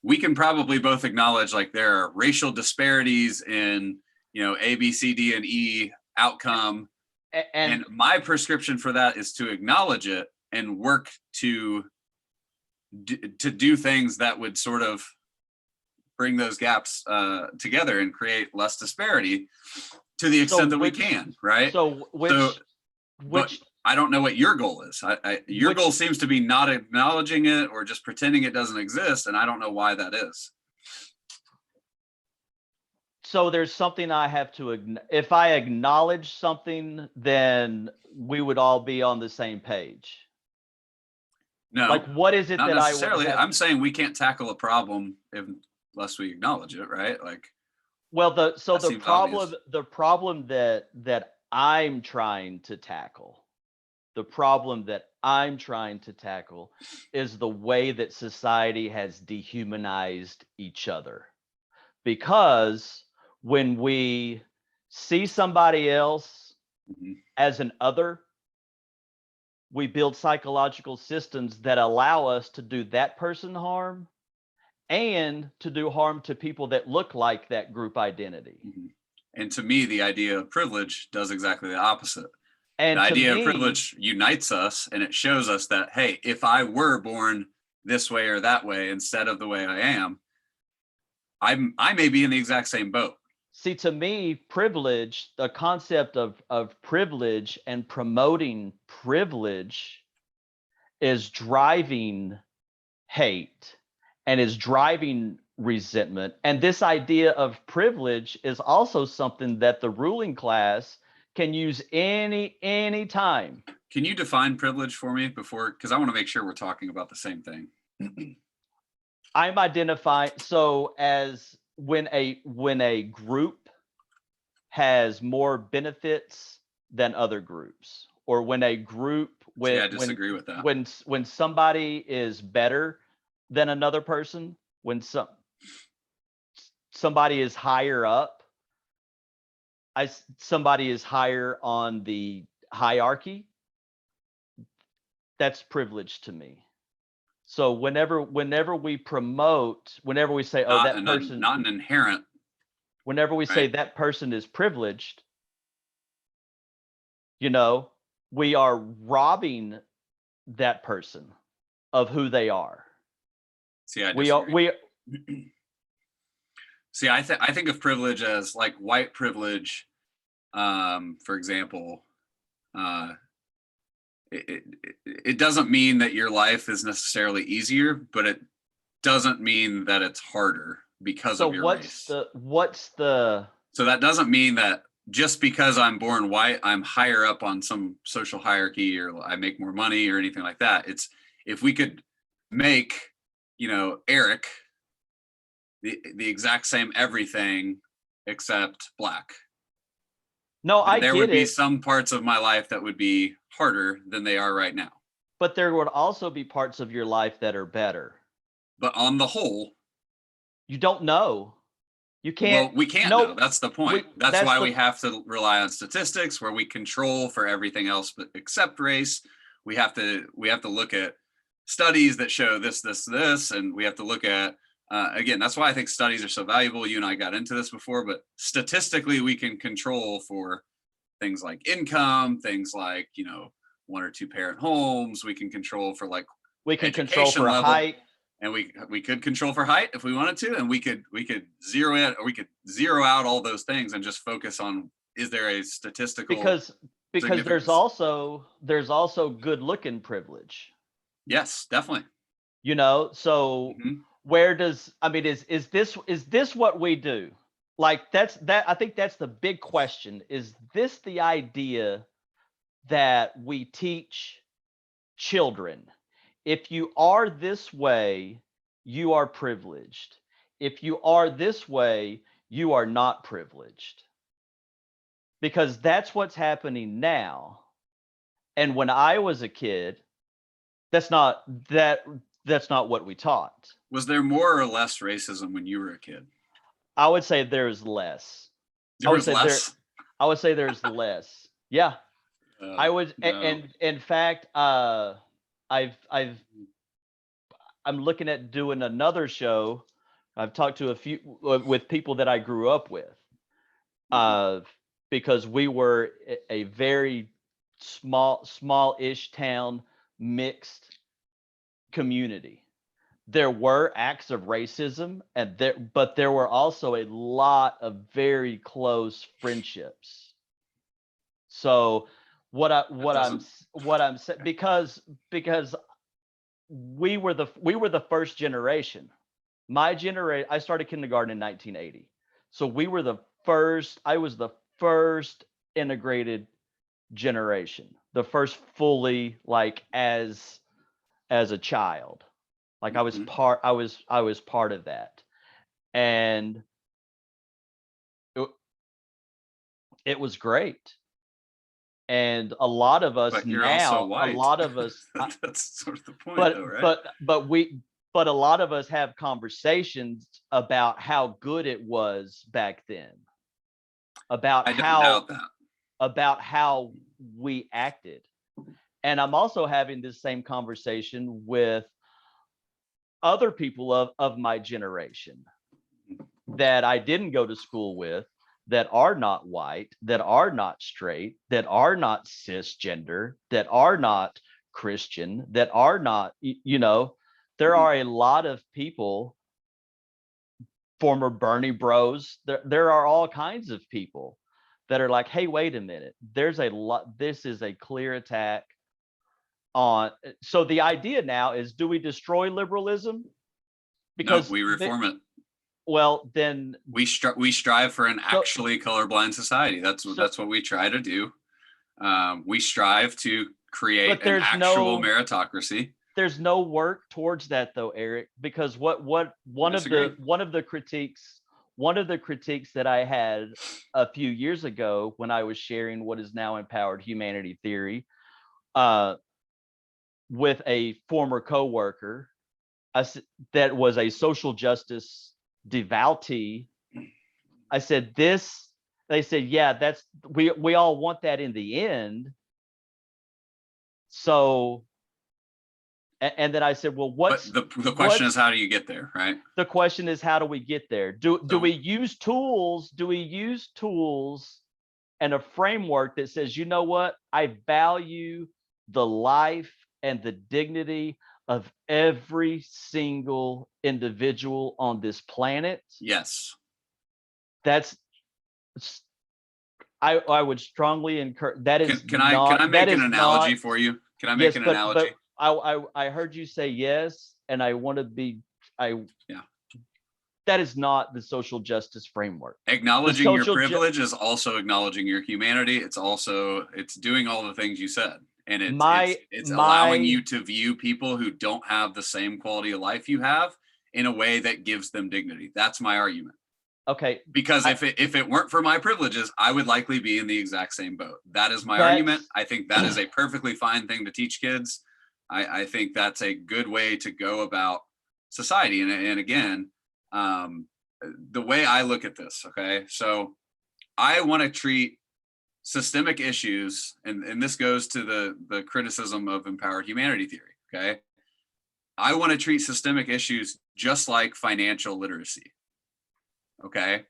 we can probably both acknowledge, like, there are racial disparities in, A, B, C, D, and E outcome. And my prescription for that is to acknowledge it and work to do things that would sort of bring those gaps together and create less disparity to the extent that we can, right? But I don't know what your goal is. Your goal seems to be not acknowledging it or just pretending it doesn't exist, and I don't know why that is. So there's something I have to, if I acknowledge something, then we would all be on the same page. No, like, what is it not that necessarily. I'm saying we can't tackle a problem unless we acknowledge it, right? Like, well, the problem that I'm trying to tackle, is the way that society has dehumanized each other. Because when we see somebody else mm-hmm. as an other, we build psychological systems that allow us to do that person harm and to do harm to people that look like that group identity. Mm-hmm. And to me, the idea of privilege does exactly the opposite. And the idea of privilege unites us, and it shows us that, hey, if I were born this way or that way instead of the way I am, I may be in the exact same boat. See, to me, privilege, the concept of privilege and promoting privilege is driving hate and is driving resentment. And this idea of privilege is also something that the ruling class can use any time. Can you define privilege for me before, because I want to make sure we're talking about the same thing. I'm identifying, so as when a group has more benefits than other groups, or when a group I disagree with that. When somebody is better than another person, when somebody is higher up, somebody is higher on the hierarchy, that's privilege to me. So whenever we promote, whenever we say, oh, that person, not an inherent. Whenever we say that person is privileged, we are robbing that person of who they are. See, I disagree. See, I think of privilege as like white privilege. For example, it doesn't mean that your life is necessarily easier, but it doesn't mean that it's harder because of your race. So that doesn't mean that just because I'm born white, I'm higher up on some social hierarchy, or I make more money or anything like that. It's if we could make, Eric the exact same everything except black. No, I there get would be it. some parts of my life that would be harder than they are right now. But there would also be parts of your life that are better. But on the whole, you don't know. You can't. Well, we can't know. That's the point. That's why we have to rely on statistics, where we control for everything else but except race. We have to look at studies that show this, and we have to look at again. That's why I think studies are so valuable. You and I got into this before, but statistically, we can control for things like income, things like 1 or 2 parent homes. We can control for we can control for level. Height. And we could control for height if we wanted to, and we could zero in, or we could zero out all those things and just focus on, is there a statistical because there's also good looking privilege. Yes, definitely. So where does, is this what we do? I think that's the big question. Is this the idea that we teach children? If you are this way, you are privileged. If you are this way, you are not privileged. Because that's what's happening now. And when I was a kid, that's not what we taught. Was there more or less racism when you were a kid? I would say there's less. I would say there's less. Yeah. I would, no. And in fact, I'm looking at doing another show. I've talked to a few with people that I grew up with, because we were a very small-ish town, mixed community. There were acts of racism, but there were also a lot of very close friendships. So what I'm saying, because we were the first generation. My generation, I started kindergarten in 1980. So I was the first integrated generation, the first fully, as a child. I was part of that. And it was great. And a lot of us now, a lot of us, that's sort of the point, though, right? But a lot of us have conversations about how good it was back then, about how we acted. And I'm also having this same conversation with other people of my generation that I didn't go to school with, that are not white, that are not straight, that are not cisgender, that are not Christian, that are not, there are a lot of people, former Bernie bros, there are all kinds of people that are like, hey, wait a minute, this is a clear attack on. So the idea now is, do we destroy liberalism? Because we reform it. Well, then we strive for an actually colorblind society. That's what we try to do. We strive to create an actual meritocracy. There's no work towards that, though, Eric, because one of the critiques that I had a few years ago when I was sharing what is now empowered humanity theory with a former coworker, that was a social justice devotee, I said this. They said, yeah, we all want that in the end. So, and then I said, well, the question is, how do you get there, right? The question is, how do we get there? Do we use tools? Do we use tools and a framework that says, you know what, I value the life and the dignity of every single individual on this planet? Yes. I would strongly encourage that. Can I make an analogy for you? Can I make an analogy? But I heard you say yes, and I want to be that is not the social justice framework. Acknowledging your privilege is also acknowledging your humanity. It's doing all the things you said. And it's allowing you to view people who don't have the same quality of life you have in a way that gives them dignity. That's my argument. Okay. Because if it weren't for my privileges, I would likely be in the exact same boat. That is my argument. I think that is a perfectly fine thing to teach kids. I think that's a good way to go about society. And again, the way I look at this, okay, so I want to treat systemic issues, and this goes to the criticism of empowered humanity theory, okay? I want to treat systemic issues just like financial literacy, okay?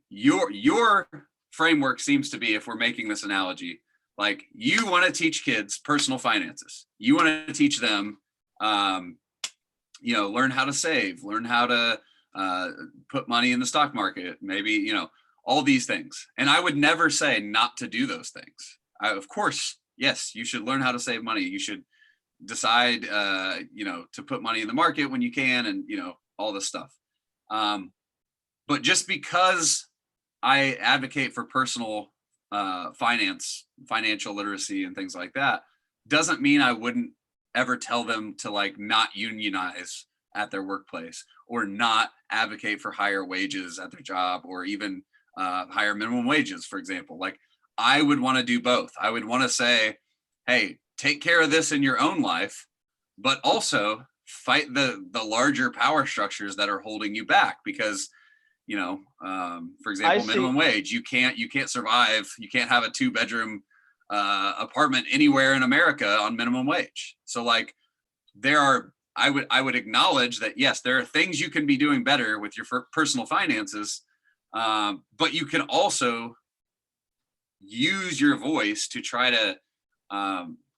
Your framework seems to be, if we're making this analogy, like you want to teach kids personal finances. You want to teach them, learn how to save, learn how to put money in the stock market, maybe, all these things. And I would never say not to do those things. Of course, yes, you should learn how to save money. You should decide, to put money in the market when you can, and, all this stuff. But just because I advocate for personal financial literacy and things like that, doesn't mean I wouldn't ever tell them to like not unionize at their workplace, or not advocate for higher wages at their job, or even higher minimum wages, for example. Like I would want to do both. I would want to say, hey, take care of this in your own life, but also fight the larger power structures that are holding you back. Because, for example, minimum wage, you can't survive. You can't have a 2-bedroom apartment anywhere in America on minimum wage. So like I would acknowledge that, yes, there are things you can be doing better with your personal finances, but you can also use your voice to try to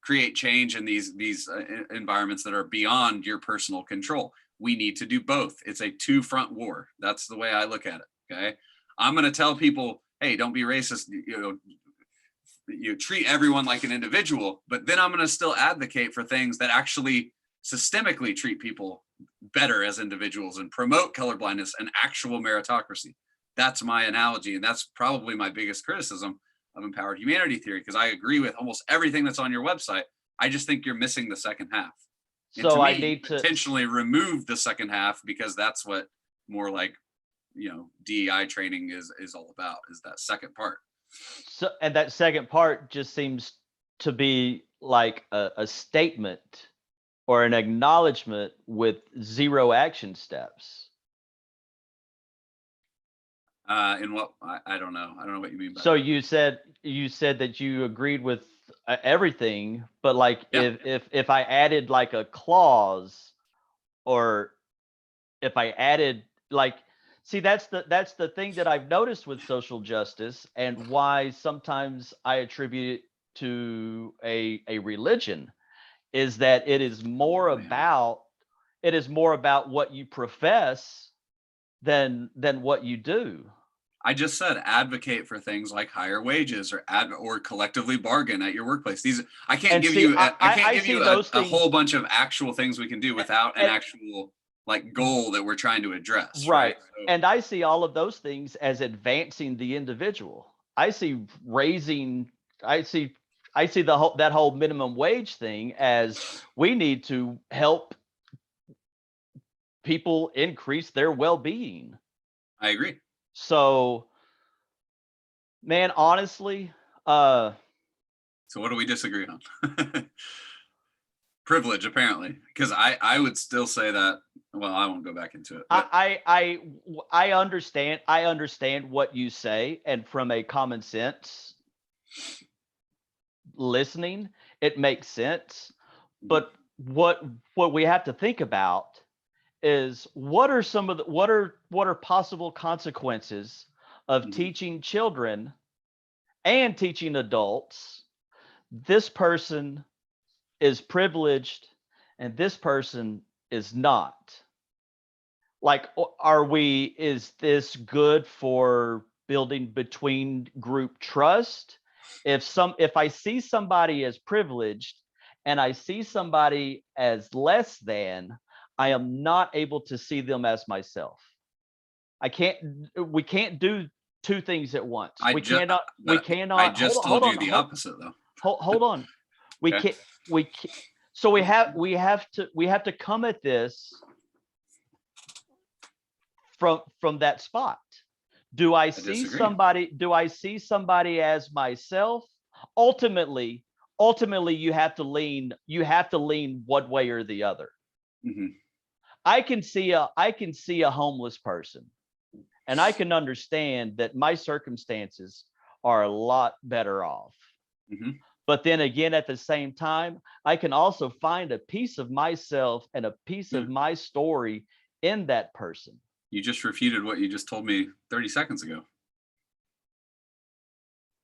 create change in these environments that are beyond your personal control. We need to do both. It's a 2-front war. That's the way I look at it. Okay. I'm going to tell people, hey, don't be racist. You treat everyone like an individual, but then I'm going to still advocate for things that actually systemically treat people better as individuals and promote colorblindness and actual meritocracy. That's my analogy. And that's probably my biggest criticism of empowered humanity theory, because I agree with almost everything that's on your website. I just think you're missing the second half. And so I need to intentionally remove the second half, because that's what more like, DEI training is all about, is that second part. So, and that second part just seems to be like a statement or an acknowledgement with 0 action steps. In what? I don't know. I don't know what you mean by so that. you said that you agreed with everything, but like, yeah, if I added like a clause, or if I added like, see, that's the thing that I've noticed with social justice, and why sometimes I attribute it to a religion, is that it is more about what you profess than what you do. I just said advocate for things like higher wages, or collectively bargain at your workplace. I can't give you a whole bunch of actual things we can do without an actual like goal that we're trying to address. Right. So, and I see all of those things as advancing the individual. I see that whole minimum wage thing as we need to help people increase their well-being. I agree. So, man, honestly, so what do we disagree on? Privilege, apparently, because I would still say that. Well, I won't go back into it. But. I understand what you say, and from a common sense listening, it makes sense. But what we have to think about is what are possible consequences of teaching children and teaching adults, this person is privileged and this person is not. Like, is this good for building between group trust? If I see somebody as privileged and I see somebody as less than, I am not able to see them as myself. We can't do two things at once. We cannot. I just told you the opposite, though. Hold on. We Okay. can't. So we have to come at this from that spot. Do I see somebody as myself? Ultimately, you have to lean one way or the other. Mm-hmm. I can see a homeless person, and I can understand that my circumstances are a lot better off. Mm-hmm. But then again, at the same time, I can also find a piece of myself and a piece of my story in that person. You just refuted what you just told me 30 seconds ago.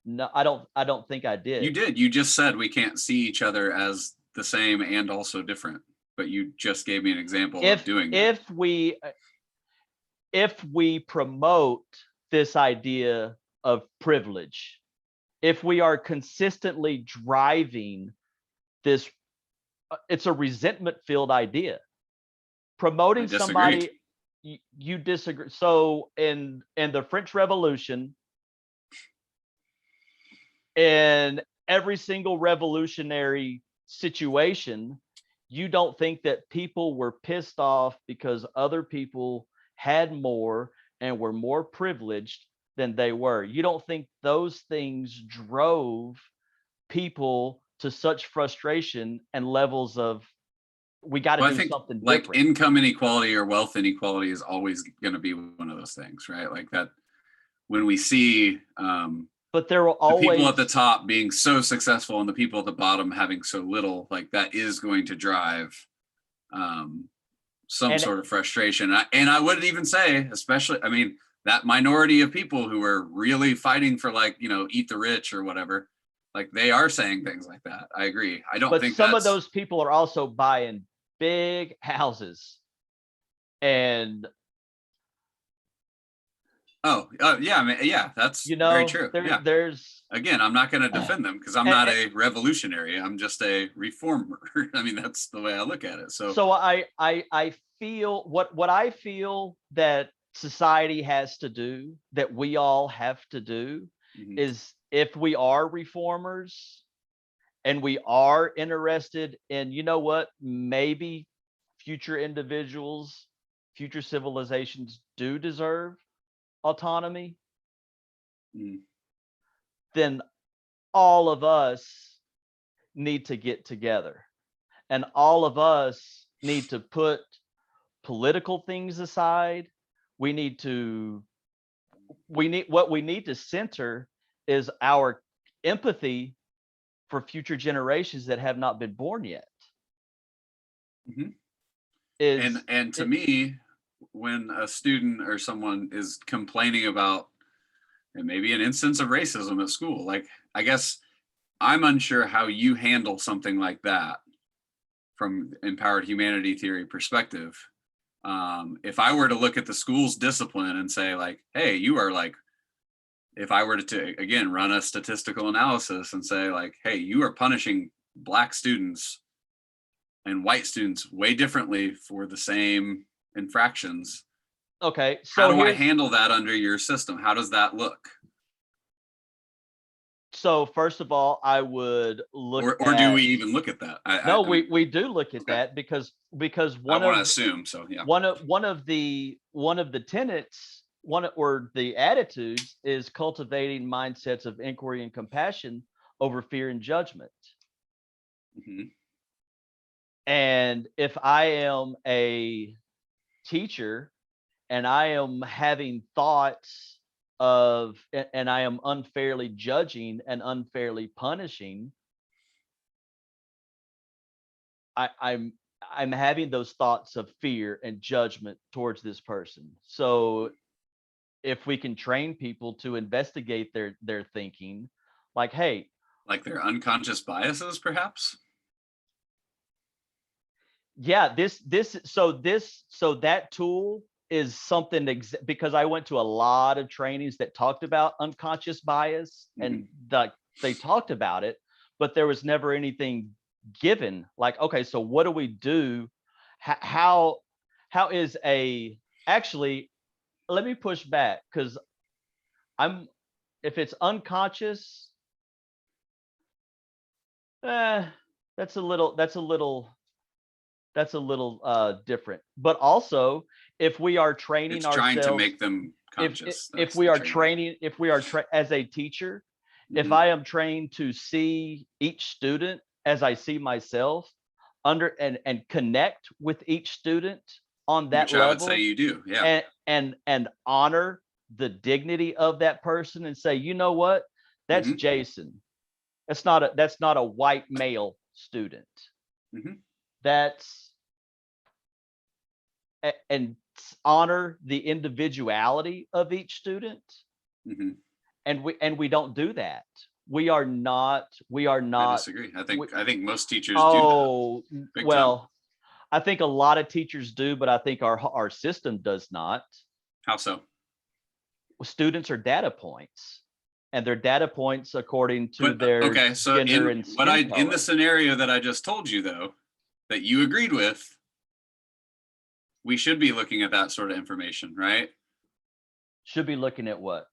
No, I don't think I did. You did. You just said we can't see each other as the same and also different. But you just gave me an example of doing that. If we promote this idea of privilege, if we are consistently driving this, it's a resentment-filled idea. Promoting somebody, you disagree. So in the French Revolution, in every single revolutionary situation, you don't think that people were pissed off because other people had more and were more privileged than they were. You don't think those things drove people to such frustration and levels of, we got to do something different. Like income inequality or wealth inequality is always going to be one of those things, right? Like that, when we see but there will always the people at the top being so successful and the people at the bottom having so little, like that is going to drive some sort of frustration. And I would even say, especially, I mean, that minority of people who are really fighting for, like, you know, eat the rich or whatever, like they are saying things like that. I agree. I don't think some of those people are also buying big houses and yeah, I mean, yeah, that's very true. There's again, I'm not going to defend them because I'm not a revolutionary. I'm just a reformer. I mean, that's the way I look at it. So I feel what I feel that society has to do, that we all have to do, is, if we are reformers and we are interested in, you know what, maybe future individuals, future civilizations do deserve autonomy, then all of us need to get together, and all of us need to put political things aside. What we need to center is our empathy for future generations that have not been born yet. And to me, when a student or someone is complaining about maybe an instance of racism at school, like, I guess I'm unsure how you handle something like that from empowered humanity theory perspective. If I were to look at the school's discipline and say, like, hey, you are like, if I were to again run a statistical analysis and say, like, hey, you are punishing Black students and white students way differently for the same infractions. Okay, so how do I handle that under your system? How does that look? So first of all, I would look or do we even look at that? We do look at that because I want to assume so. Yeah. One of the tenets, or the attitudes, is cultivating mindsets of inquiry and compassion over fear and judgment. And if I am a teacher and I am having thoughts of, and I am unfairly judging and unfairly punishing, I'm having those thoughts of fear and judgment towards this person. So if we can train people to investigate their thinking, like, hey, like their unconscious biases, perhaps. Yeah, so that tool is something, because I went to a lot of trainings that talked about unconscious bias, and they talked about it, but there was never anything given, like, okay, so what do we do? How actually, let me push back, because if it's unconscious, that's a little different. But also, if we are training it's ourselves, trying to make them conscious. if we are training, as a teacher, if I am trained to see each student as I see myself, and connect with each student on that level, I would say you do, yeah, and honor the dignity of that person, and say, you know what, that's Jason. That's not a white male student. That's and honor the individuality of each student. And we don't do that. We are not. I disagree. I think most teachers do that. Well, I think a lot of teachers do, but I think our system does not. How so? Students are data points, and they're data points according to their gender and skin color. In the scenario that I just told you, though, that you agreed with, we should be looking at that sort of information, right? Should be looking at what?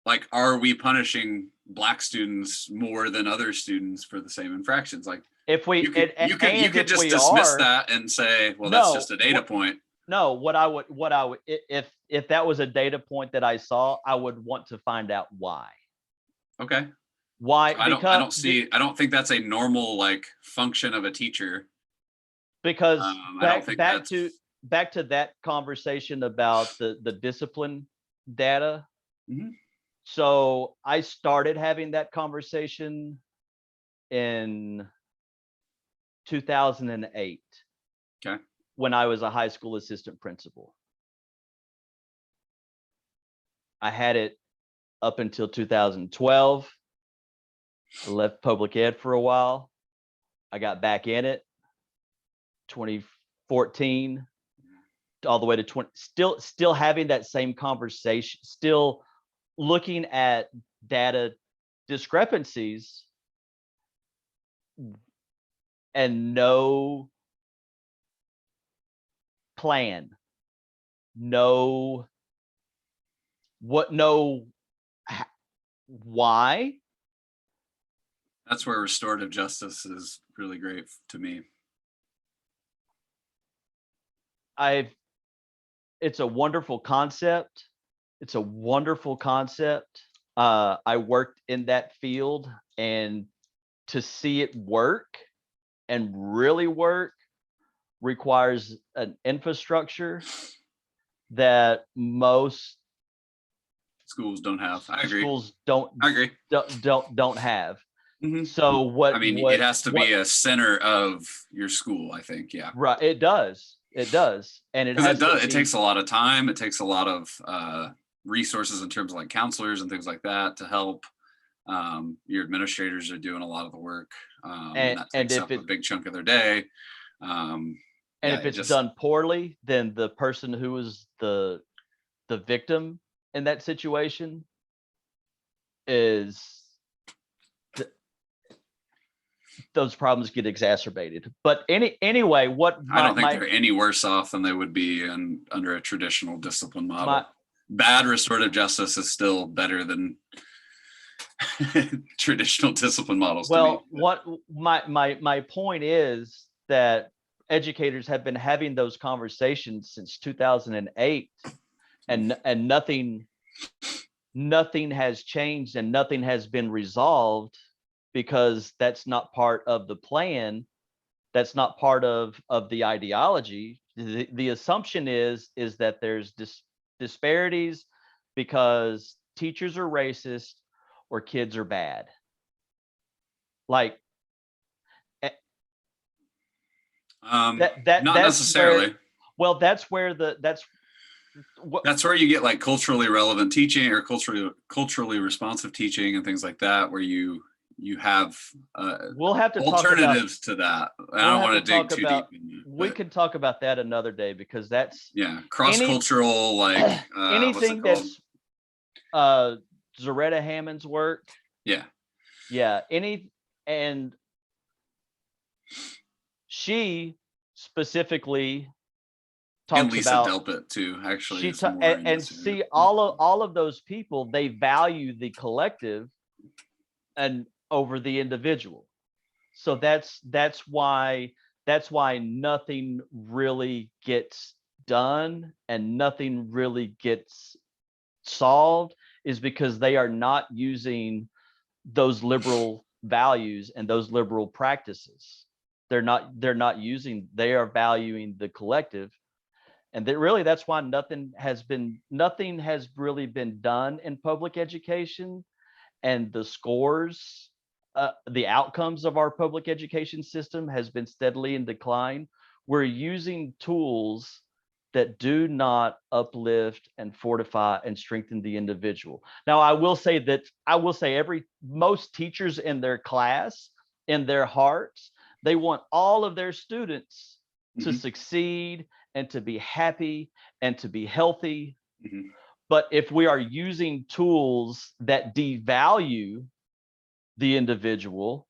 Like, are we punishing Black students more than other students for the same infractions? Like, if we, you could just dismiss that and say, well, that's just a data point. No, what I would, if that was a data point that I saw, I would want to find out why. Okay. Why? So I don't think that's a normal, like, function of a teacher. Because back to that conversation about the discipline data. So I started having that conversation in 2008. Okay. When I was a high school assistant principal. I had it up until 2012. I left public ed for a while. I got back in it 2014 all the way to 20, still having that same conversation, still looking at data discrepancies, and no plan, why. That's where restorative justice is really great to me. It's a wonderful concept. I worked in that field, and to see it work and really work requires an infrastructure that most schools don't have. I agree. Schools don't have. So it has to be a center of your school, I think. Yeah. Right. It does. And it takes a lot of time. It takes a lot of resources in terms of like counselors and things like that to help. Your administrators are doing a lot of the work. And that takes up a big chunk of their day. If it's done poorly, then the person who was the victim in that situation those problems get exacerbated. But anyway, I don't think they're any worse off than they would be under a traditional discipline model. Bad restorative justice is still better than traditional discipline models. Well, what my point is that educators have been having those conversations since 2008, and nothing has changed and nothing has been resolved, because that's not part of the plan. That's not part of the ideology. The assumption is that there's disparities because teachers are racist or kids are bad. Like, not necessarily. That's where that's where you get like culturally relevant teaching or culturally responsive teaching and things like that, where you have we'll have to alternatives to that. I don't want to dig too deep in it. We can talk about that another day, because that's cross-cultural, like anything that's Zaretta Hammond's work. And she specifically And talks Lisa about Delpit too, actually. she Is ta- more in and this area. see all of those people, they value the collective and over the individual. So that's why nothing really gets done and nothing really gets solved, is because they are not using those liberal values and those liberal practices. They're not using, they are valuing the collective. And that really, that's why nothing has really been done in public education, and the scores, the outcomes of our public education system has been steadily in decline. We're using tools that do not uplift and fortify and strengthen the individual. Now, I will say most teachers in their class, in their hearts, they want all of their students to succeed and to be happy and to be healthy. But if we are using tools that devalue the individual,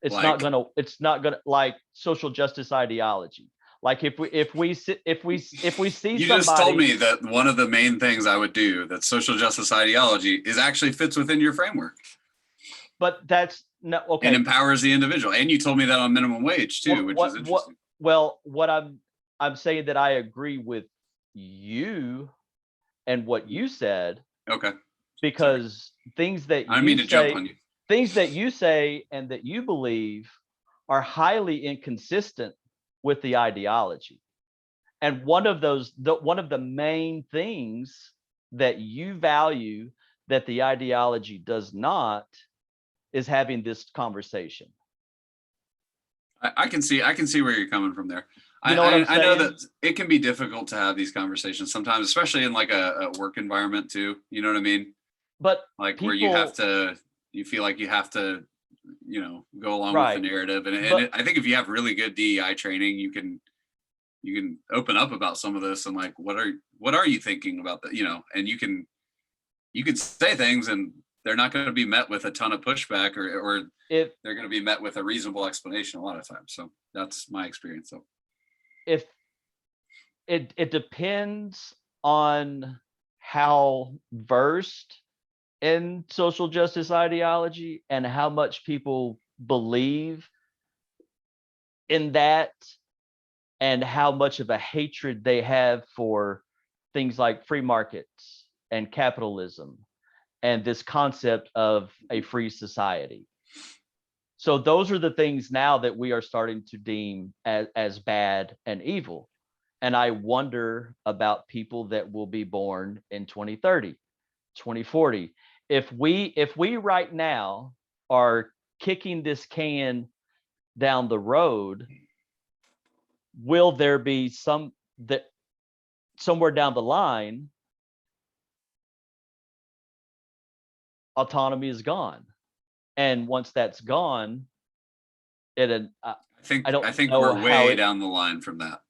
it's not gonna, like social justice ideology. Like if we see you somebody, just told me that one of the main things I would do, that social justice ideology is actually fits within your framework. But that's no okay. And empowers the individual. And you told me that on minimum wage too, which is interesting. What I'm saying that I agree with you and what you said. Okay. Because things that I mean to jump on you. Things that you say and that you believe are highly inconsistent with the ideology. And one of the main things that you value that the ideology does not is having this conversation. I can see where you're coming from there. You know what I'm saying? I know that it can be difficult to have these conversations sometimes, especially in like a work environment too. You know what I mean? But like where you feel like you have to, go along with the narrative. And I think if you have really good DEI training, you can open up about some of this and like, what are you thinking about that? And you can say things and they're not going to be met with a ton of pushback or they're going to be met with a reasonable explanation a lot of times. So that's my experience. So if it depends on how versed in social justice ideology and how much people believe in that and how much of a hatred they have for things like free markets and capitalism and this concept of a free society. So those are the things now that we are starting to deem as bad and evil. And I wonder about people that will be born in 2030, 2040. If we right now are kicking this can down the road, will there be somewhere down the line, autonomy is gone? And once that's gone, I think we're way down the line from that.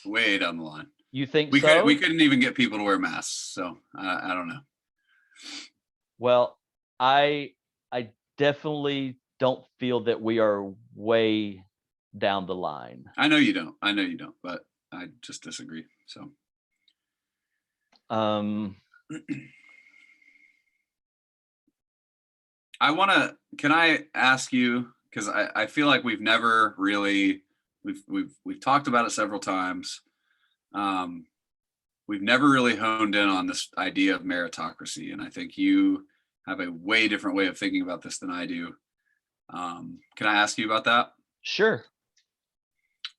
Way down the line. You think we couldn't even get people to wear masks, so I don't know. Well, I definitely don't feel that we are way down the line. I know you don't, but I just disagree. So can I ask you, because I feel like we've never really we've talked about it several times. We've never really honed in on this idea of meritocracy, and I think you have a way different way of thinking about this than I do. Can I ask you about that? Sure.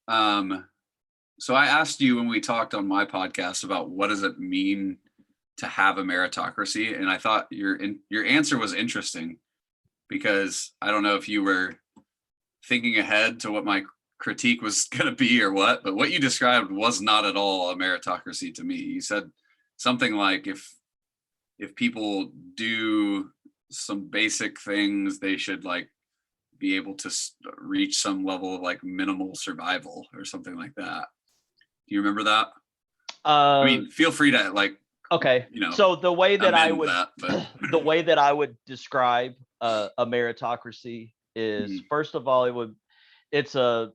So I asked you when we talked on my podcast about what does it mean to have a meritocracy, and I thought your answer was interesting, because I don't know if you were thinking ahead to what my critique was going to be or what, but what you described was not at all a meritocracy to me. You said something like if people do some basic things, they should like be able to reach some level of like minimal survival or something like that. Do you remember that? I mean, feel free to like. Okay. So the way that the way that I would describe a meritocracy is, first of all, it's a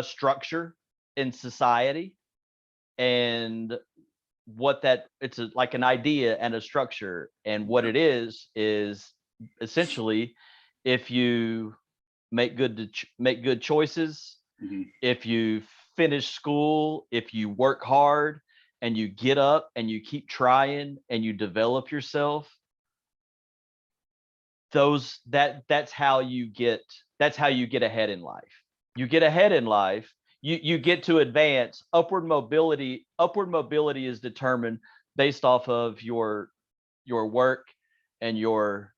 structure in society and it's like an idea and a structure. And what it is essentially, if you make good choices, if you finish school, if you work hard and you get up and you keep trying and you develop yourself, that's how you get ahead in life. You get ahead in life, you get to advance. Upward mobility is determined based off of your work and your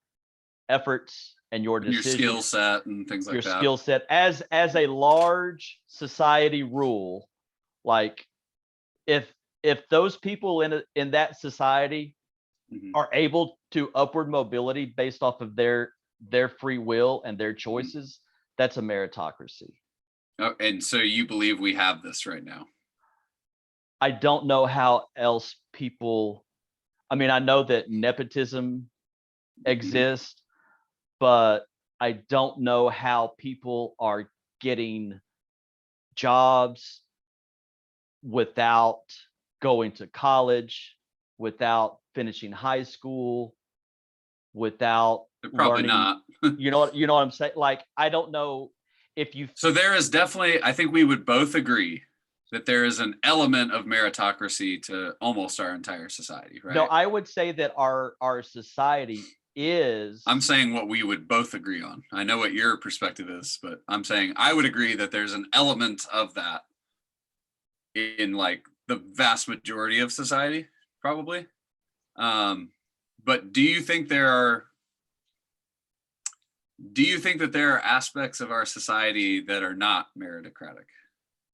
efforts and your decisions, your skill set and things like that. Your skill set as a large society rule. Like if those people in that society are able to upward mobility based off of their free will and their choices, that's a meritocracy. Oh, and so you believe we have this right now? I don't know how else people, I mean, I know that nepotism exists, but I don't know how people are getting jobs without going to college, without finishing high school, without probably learning. Not. you know what I'm saying? Like, I don't know if you. So there is definitely, I think we would both agree that there is an element of meritocracy to almost our entire society, right? No, I would say that our society is. I'm saying what we would both agree on. I know what your perspective is, but I'm saying I would agree that there's an element of that in like the vast majority of society, probably. But do you think that there are aspects of our society that are not meritocratic?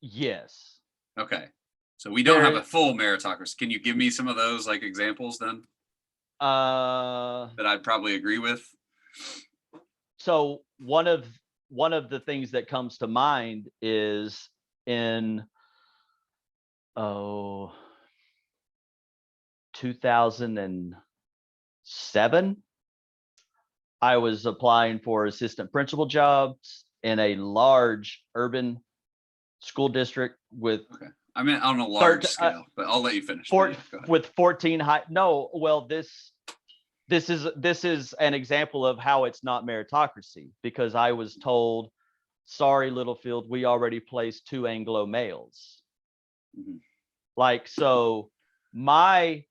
Yes. Okay. So we don't have a full meritocracy. Can you give me some of those like examples then? That I'd probably agree with. So one of the things that comes to mind is in 2007, I was applying for assistant principal jobs in a large urban school district with. Okay. I mean, on a large scale, but I'll let you finish. With 14 high. No, well, this is an example of how it's not meritocracy, because I was told, sorry, Littlefield, we already placed 2 Anglo males. Like, so my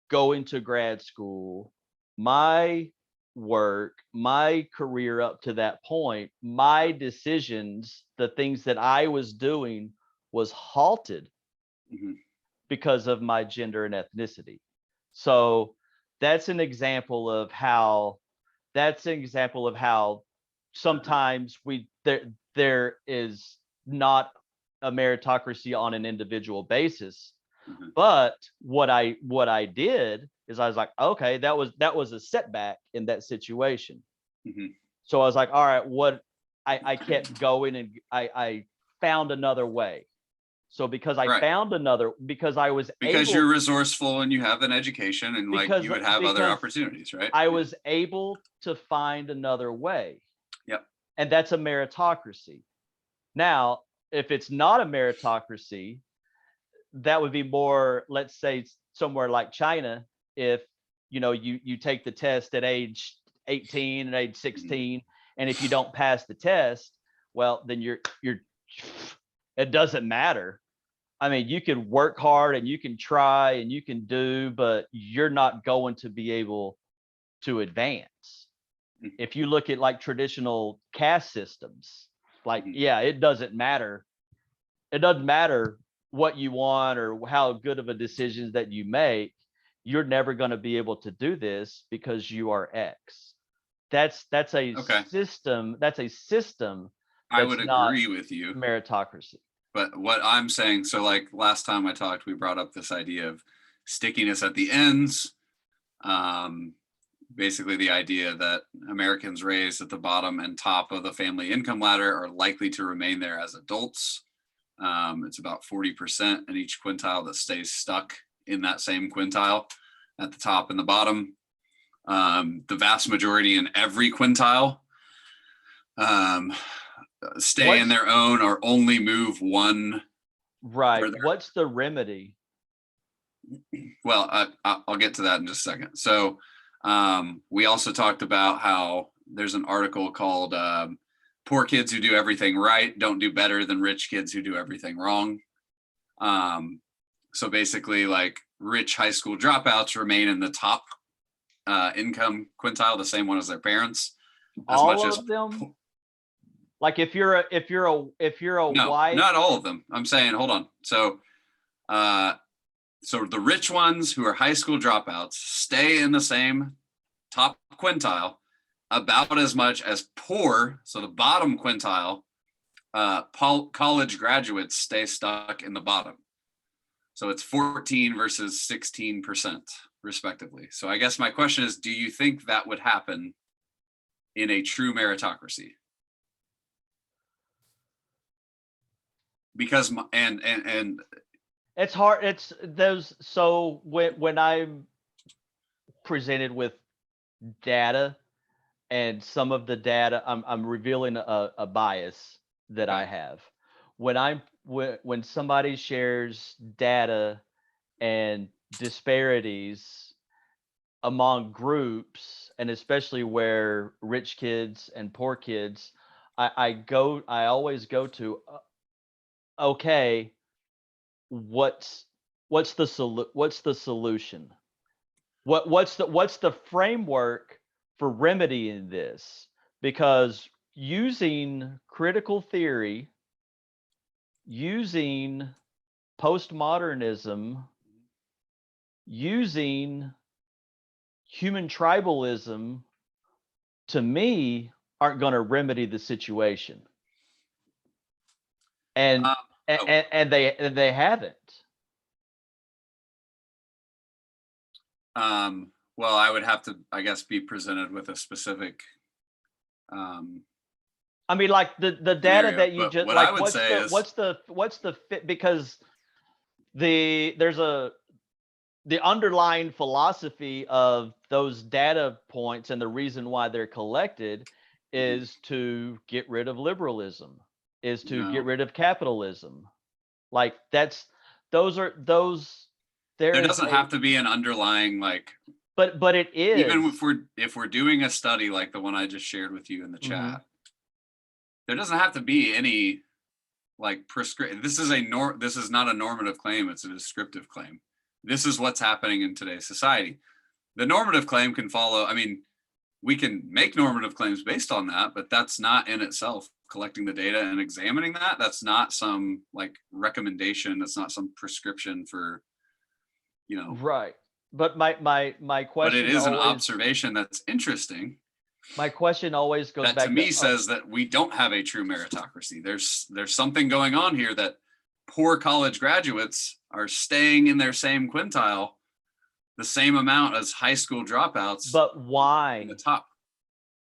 going to grad school, my work, my career up to that point, my decisions, the things that I was doing was halted because of my gender and ethnicity. So that's an example of how sometimes there is not a meritocracy on an individual basis. But what I did is I was like, okay, that was a setback in that situation. So I was like, all right, I kept going, and I found another way. So because I you're resourceful and you have an education and like you would have other opportunities, right? I was able to find another way. Yep. And that's a meritocracy. Now, if it's not a meritocracy, that would be more, let's say, somewhere like China. If you take the test at age 18 and age 16, and if you don't pass the test, well, then you're it doesn't matter. I mean, you can work hard and you can try and you can do, but you're not going to be able to advance. If you look at like traditional caste systems, like, yeah, it doesn't matter. It doesn't matter what you want or how good of a decision that you make. You're never going to be able to do this because you are X. That's a system. That's a system. I would agree with you. Meritocracy. But what I'm saying, so like last time I talked, we brought up this idea of stickiness at the ends. Basically the idea that Americans raised at the bottom and top of the family income ladder are likely to remain there as adults. It's about 40% in each quintile that stays stuck in that same quintile at the top and the bottom. The vast majority in every quintile stay in their own or only move one. Right. What's the remedy? Well, I'll get to that in just a second. So we also talked about how there's an article called Poor Kids Who Do Everything Right Don't Do Better Than Rich Kids Who Do Everything Wrong. So basically, like, rich high school dropouts remain in the top income quintile, the same one as their parents. All of them? Like if you're a no, white. Not all of them. I'm saying, hold on. So the rich ones who are high school dropouts stay in the same top quintile about as much as poor, so the bottom quintile, college graduates stay stuck in the bottom. So it's 14 versus 16% respectively. So I guess my question is, do you think that would happen in a true meritocracy? Because and it's hard. It's those. So when I'm presented with data, and some of the data, I'm revealing a bias that I have. When somebody shares data and disparities among groups, and especially where rich kids and poor kids, I always go to, okay, what's the solution? What's the framework for remedying this? Because using critical theory, using postmodernism, using human tribalism, to me, aren't going to remedy the situation. And they haven't. Well, I would have to, I guess, be presented with a specific. I mean, like the data scenario, that you just what like, I would say is what's the fit, because there's the underlying philosophy of those data points, and the reason why they're collected is to get rid of liberalism, is to get rid of capitalism. Like there doesn't have to be an underlying, like, but it is. Even if we're doing a study like the one I just shared with you in the chat, there doesn't have to be any, like, this is not a normative claim, it's a descriptive claim. This is what's happening in today's society. The normative claim can follow, I mean, we can make normative claims based on that, but that's not in itself collecting the data and examining that. That's not some, like, recommendation. That's not some prescription for, Right. But my question, but it is an observation that's interesting. My question always goes back to me, says that we don't have a true meritocracy. There's something going on here, that poor college graduates are staying in their same quintile the same amount as high school dropouts. But why? In the top.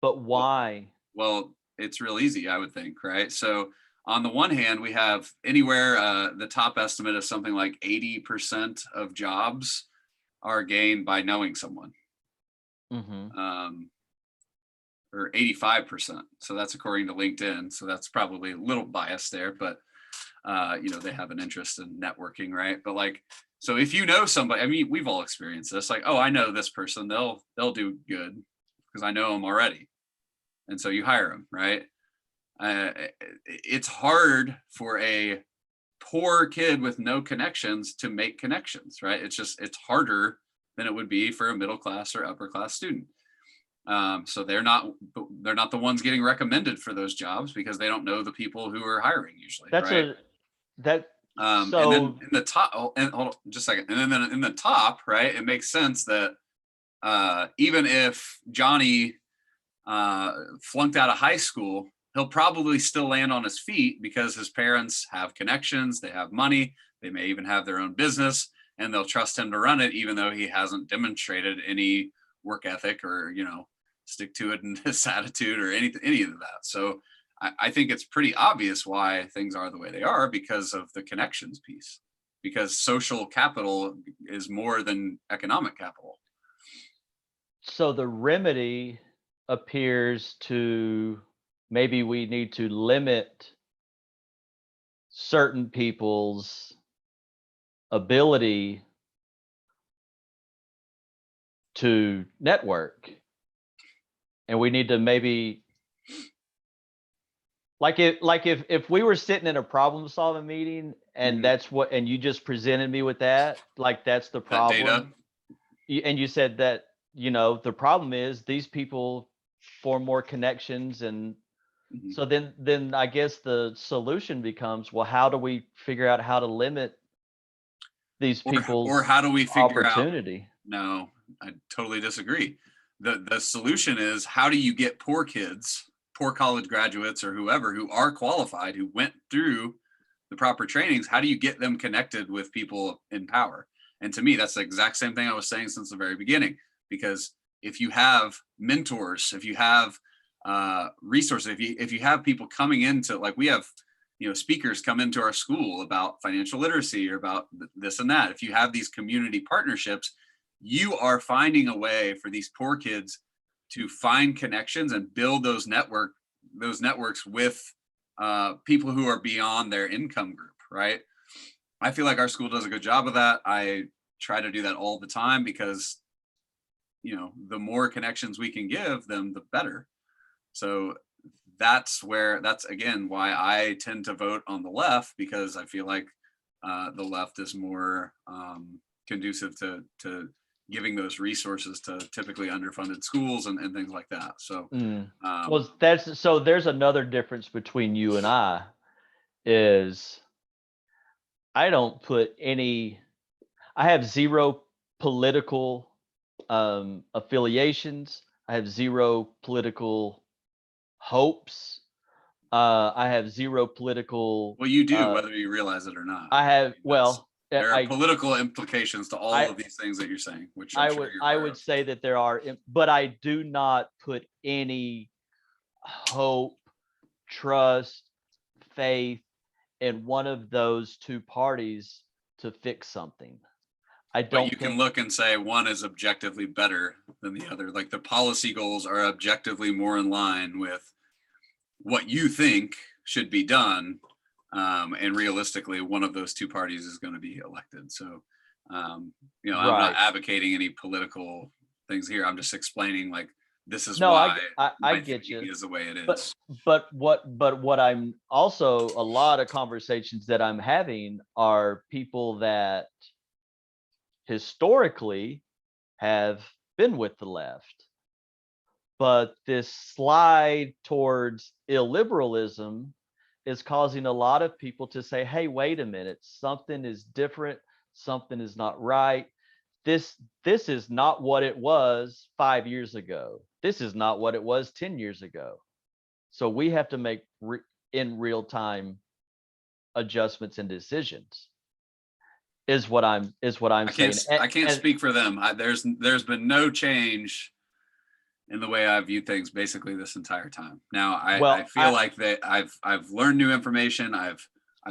But why? Well, it's real easy, I would think, right? So on the one hand, we have anywhere, the top estimate is something like 80% of jobs are gained by knowing someone. Or 85%. So that's according to LinkedIn. So that's probably a little biased there, but they have an interest in networking, right? But, like, so if you know somebody, I mean, we've all experienced this, like, oh, I know this person, they'll do good because I know them already. And so you hire them, right? It's hard for a poor kid with no connections to make connections, right? It's harder than it would be for a middle class or upper class student. So they're not the ones getting recommended for those jobs because they don't know the people who are hiring usually. And then in the top, and hold on just a second. And then in the top, right, it makes sense that even if Johnny flunked out of high school, he'll probably still land on his feet because his parents have connections, they have money, they may even have their own business, and they'll trust him to run it, even though he hasn't demonstrated any work ethic or, stick to it in this attitude or any of that. So I think it's pretty obvious why things are the way they are, because of the connections piece, because social capital is more than economic capital. So the remedy appears to maybe we need to limit certain people's ability to network. And we need to maybe, if we were sitting in a problem solving meeting and that's what, and you just presented me with that, like that's the problem. And you said that, the problem is these people form more connections. And so then I guess the solution becomes, well, how do we figure out how to limit these people's or how do we figure opportunity? No, I totally disagree. The solution is, how do you get poor kids, poor college graduates or whoever who are qualified, who went through the proper trainings, how do you get them connected with people in power? And to me, that's the exact same thing I was saying since the very beginning, because if you have mentors, if you have resources, if you have people coming into, like we have, speakers come into our school about financial literacy or about this and that. If you have these community partnerships, you are finding a way for these poor kids to find connections and build those networks with people who are beyond their income group, right? I feel like our school does a good job of that. I try to do that all the time because, the more connections we can give them, the better. So that's again why I tend to vote on the left, because I feel like the left is more conducive to giving those resources to typically underfunded schools and things like that. So, there's another difference between you and I is I have zero political affiliations. I have zero political hopes. I have zero political. Well, you do, whether you realize it or not. I have. There are political implications to all of these things that you're saying, which I would say that there are, but I do not put any hope, trust, faith in one of those two parties to fix something. But you can look and say one is objectively better than the other. Like the policy goals are objectively more in line with what you think should be done. And realistically, one of those two parties is going to be elected. So, I'm not advocating any political things here. I'm just explaining, like, this is why I get you is the way it is. But what I'm also, a lot of conversations that I'm having are people that historically have been with the left, but this slide towards illiberalism is causing a lot of people to say, hey, wait a minute, something is different, something is not right. This is not what it was 5 years ago. This is not what it was 10 years ago. So we have to make in real time adjustments and decisions. Is what I'm saying. I can't speak for them. There's been no change in the way I view things basically this entire time. Now I feel like that I've learned new information. I've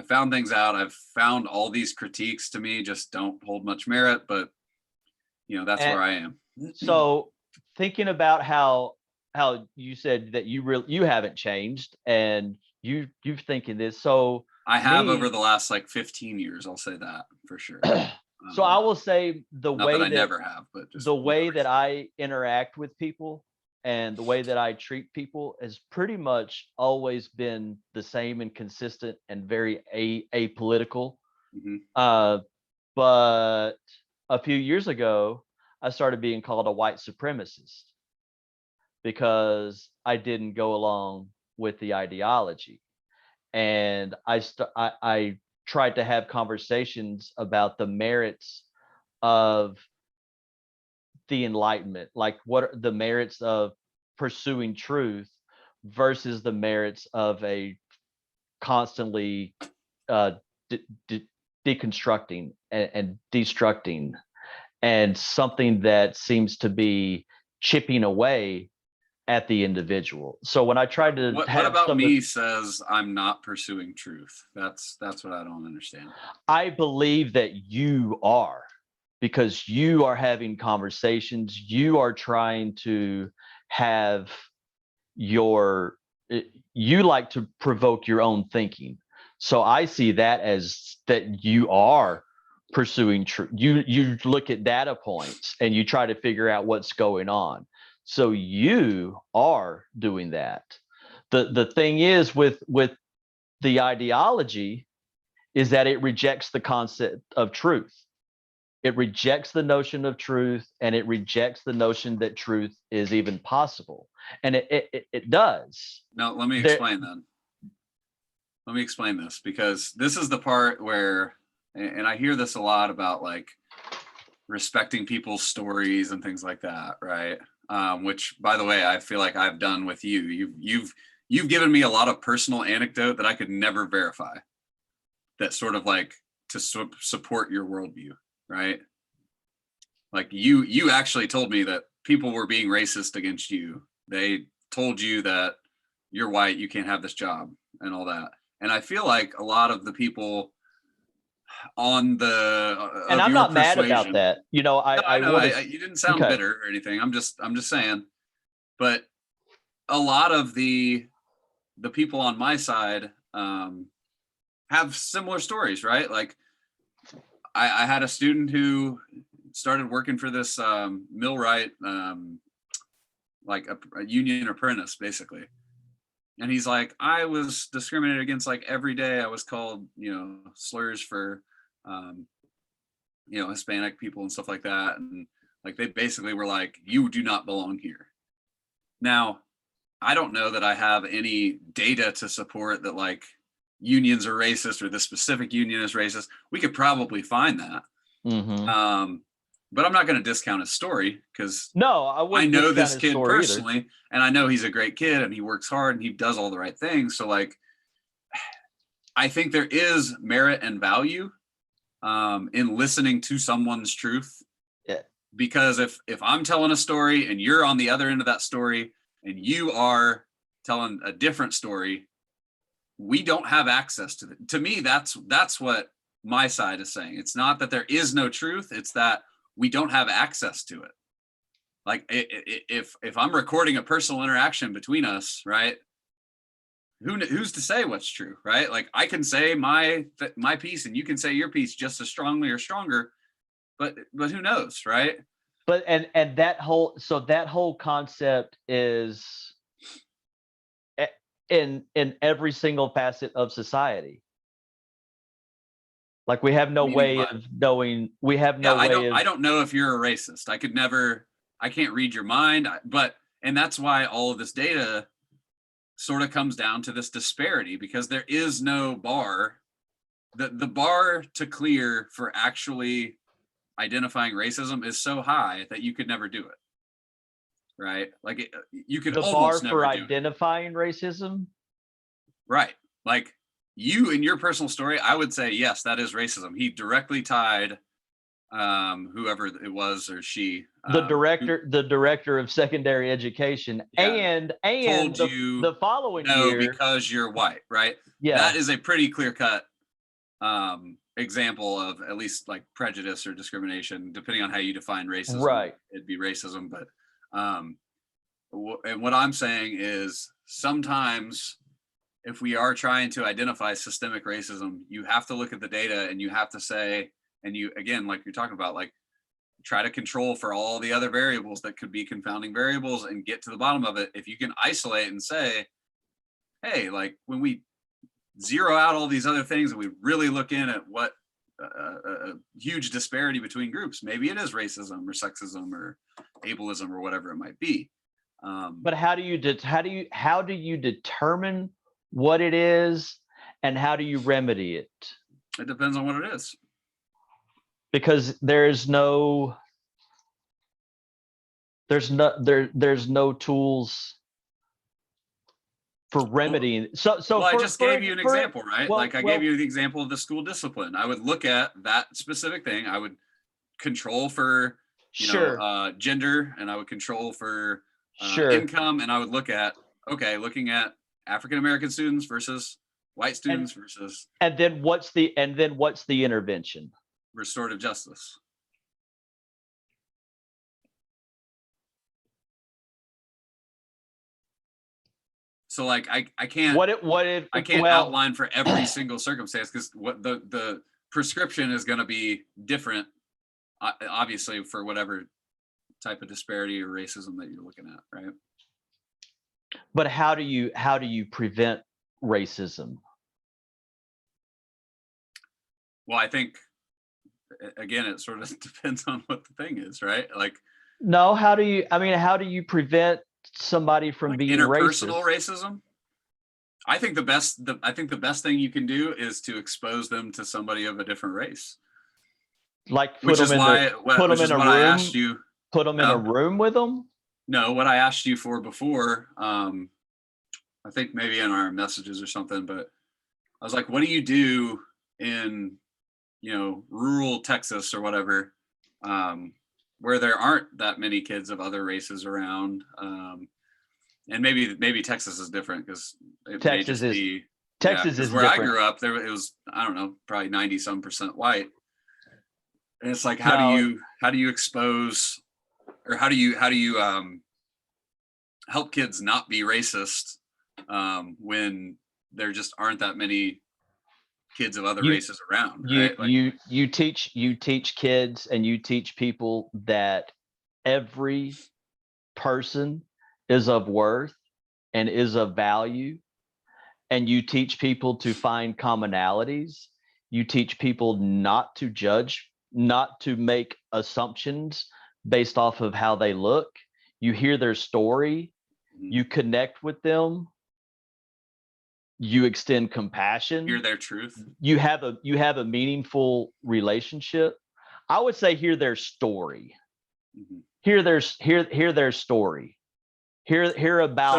found things out. I've found all these critiques to me just don't hold much merit, but that's where I am. So thinking about how you said that you haven't changed and you're thinking this. So I have over the last 15 years, I'll say that for sure. So I will say the way that I never have, but just the way that I interact with people and the way that I treat people has pretty much always been the same and consistent and very apolitical. But a few years ago, I started being called a white supremacist because I didn't go along with the ideology. And I tried to have conversations about the merits of the Enlightenment, like what are the merits of pursuing truth versus the merits of a constantly deconstructing and destructing, and something that seems to be chipping away at the individual. So when I tried to what about me says I'm not pursuing truth? That's what I don't understand. I believe that you are, because you are having conversations, you are trying to have your you like to provoke your own thinking. So I see that as that you are pursuing truth. You look at data points and you try to figure out what's going on. So you are doing that. The thing is with the ideology is that it rejects the concept of truth. It rejects the notion of truth, and it rejects the notion that truth is even possible. And it does. Now, let me explain then. Let me explain this, because this is the part where, and I hear this a lot about like respecting people's stories and things like that, right? Which, by the way, I feel like I've done with you. You've given me a lot of personal anecdote that I could never verify, that sort of like to support your worldview, right? Like you actually told me that people were being racist against you. They told you that you're white, you can't have this job and all that. And I feel like a lot of the people on the and I'm not mad about that. You know, I know you didn't sound bitter or anything. I'm just saying. But a lot of the people on my side have similar stories, right? Like I had a student who started working for this millwright, like a union apprentice, basically. And he's like, I was discriminated against like every day. I was called, slurs for, Hispanic people and stuff like that. And like, they basically were like, you do not belong here. Now, I don't know that I have any data to support that like unions are racist or this specific union is racist. We could probably find that. Mm-hmm. But I'm not going to discount his story, because I know this kid personally either. And I know he's a great kid and he works hard and he does all the right things. So like, I think there is merit and value in listening to someone's truth. Yeah. Because if I'm telling a story and you're on the other end of that story and you are telling a different story, we don't have access to it. To me, that's what my side is saying. It's not that there is no truth. It's that we don't have access to it. Like if I'm recording a personal interaction between us, right? Who's to say what's true, right? Like I can say my piece and you can say your piece just as strongly or stronger, but who knows, right? But and that whole concept is in every single facet of society. Like we have no way of knowing. We have no way. I don't know if you're a racist. I can't read your mind. And that's why all of this data sort of comes down to this disparity, because there is no bar. The bar to clear for actually identifying racism is so high that you could never do it. Right? Like you could almost never do it. The bar for identifying racism? Right. Like you, in your personal story, I would say, yes, that is racism. He directly tied whoever it was or she. The director of secondary education, and told you the following year, because you're white, right? Yeah. That is a pretty clear-cut example of at least like prejudice or discrimination, depending on how you define racism. Right. It'd be racism. But and what I'm saying is sometimes if we are trying to identify systemic racism, you have to look at the data and you have to say, and you, again, like you're talking about, like try to control for all the other variables that could be confounding variables and get to the bottom of it. If you can isolate and say, hey, like when we zero out all these other things and we really look in at what a huge disparity between groups, maybe it is racism or sexism or ableism or whatever it might be. But how do you determine what it is, and how do you remedy it? It depends on what it is. Because there's no tools for remedying. I just gave you an example, right? I gave you the example of the school discipline. I would look at that specific thing. I would control for gender, and I would control for income, and I would look at looking at African-American students versus white students versus. And then what's the intervention? Restorative justice. So like I can't well, outline for every single circumstance, because what the prescription is going to be different, obviously, for whatever type of disparity or racism that you're looking at, right? But how do you prevent racism? Well, I think, again, it sort of depends on what the thing is, right? Like, no, how do you prevent somebody from being interpersonal racist? racism? I think the best thing you can do is to expose them to somebody of a different race. Like which is why I asked you. Put them in a room with them? No, what I asked you for before, I think maybe in our messages or something, but I was like, what do you do in, rural Texas or whatever, where there aren't that many kids of other races around? And maybe Texas is different, because Texas is where different. I grew up, it was, I don't know, probably 90-some% white. And it's like, how do you expose, or how do you help kids not be racist when there just aren't that many kids of other races around, right? You teach kids, and you teach people that every person is of worth and is of value, and you teach people to find commonalities. You teach people not to judge, not to make assumptions based off of how they look. You hear their story, you connect with them, you extend compassion, hear their truth, you have a meaningful relationship. I would say hear their story. Hear their story. Hear about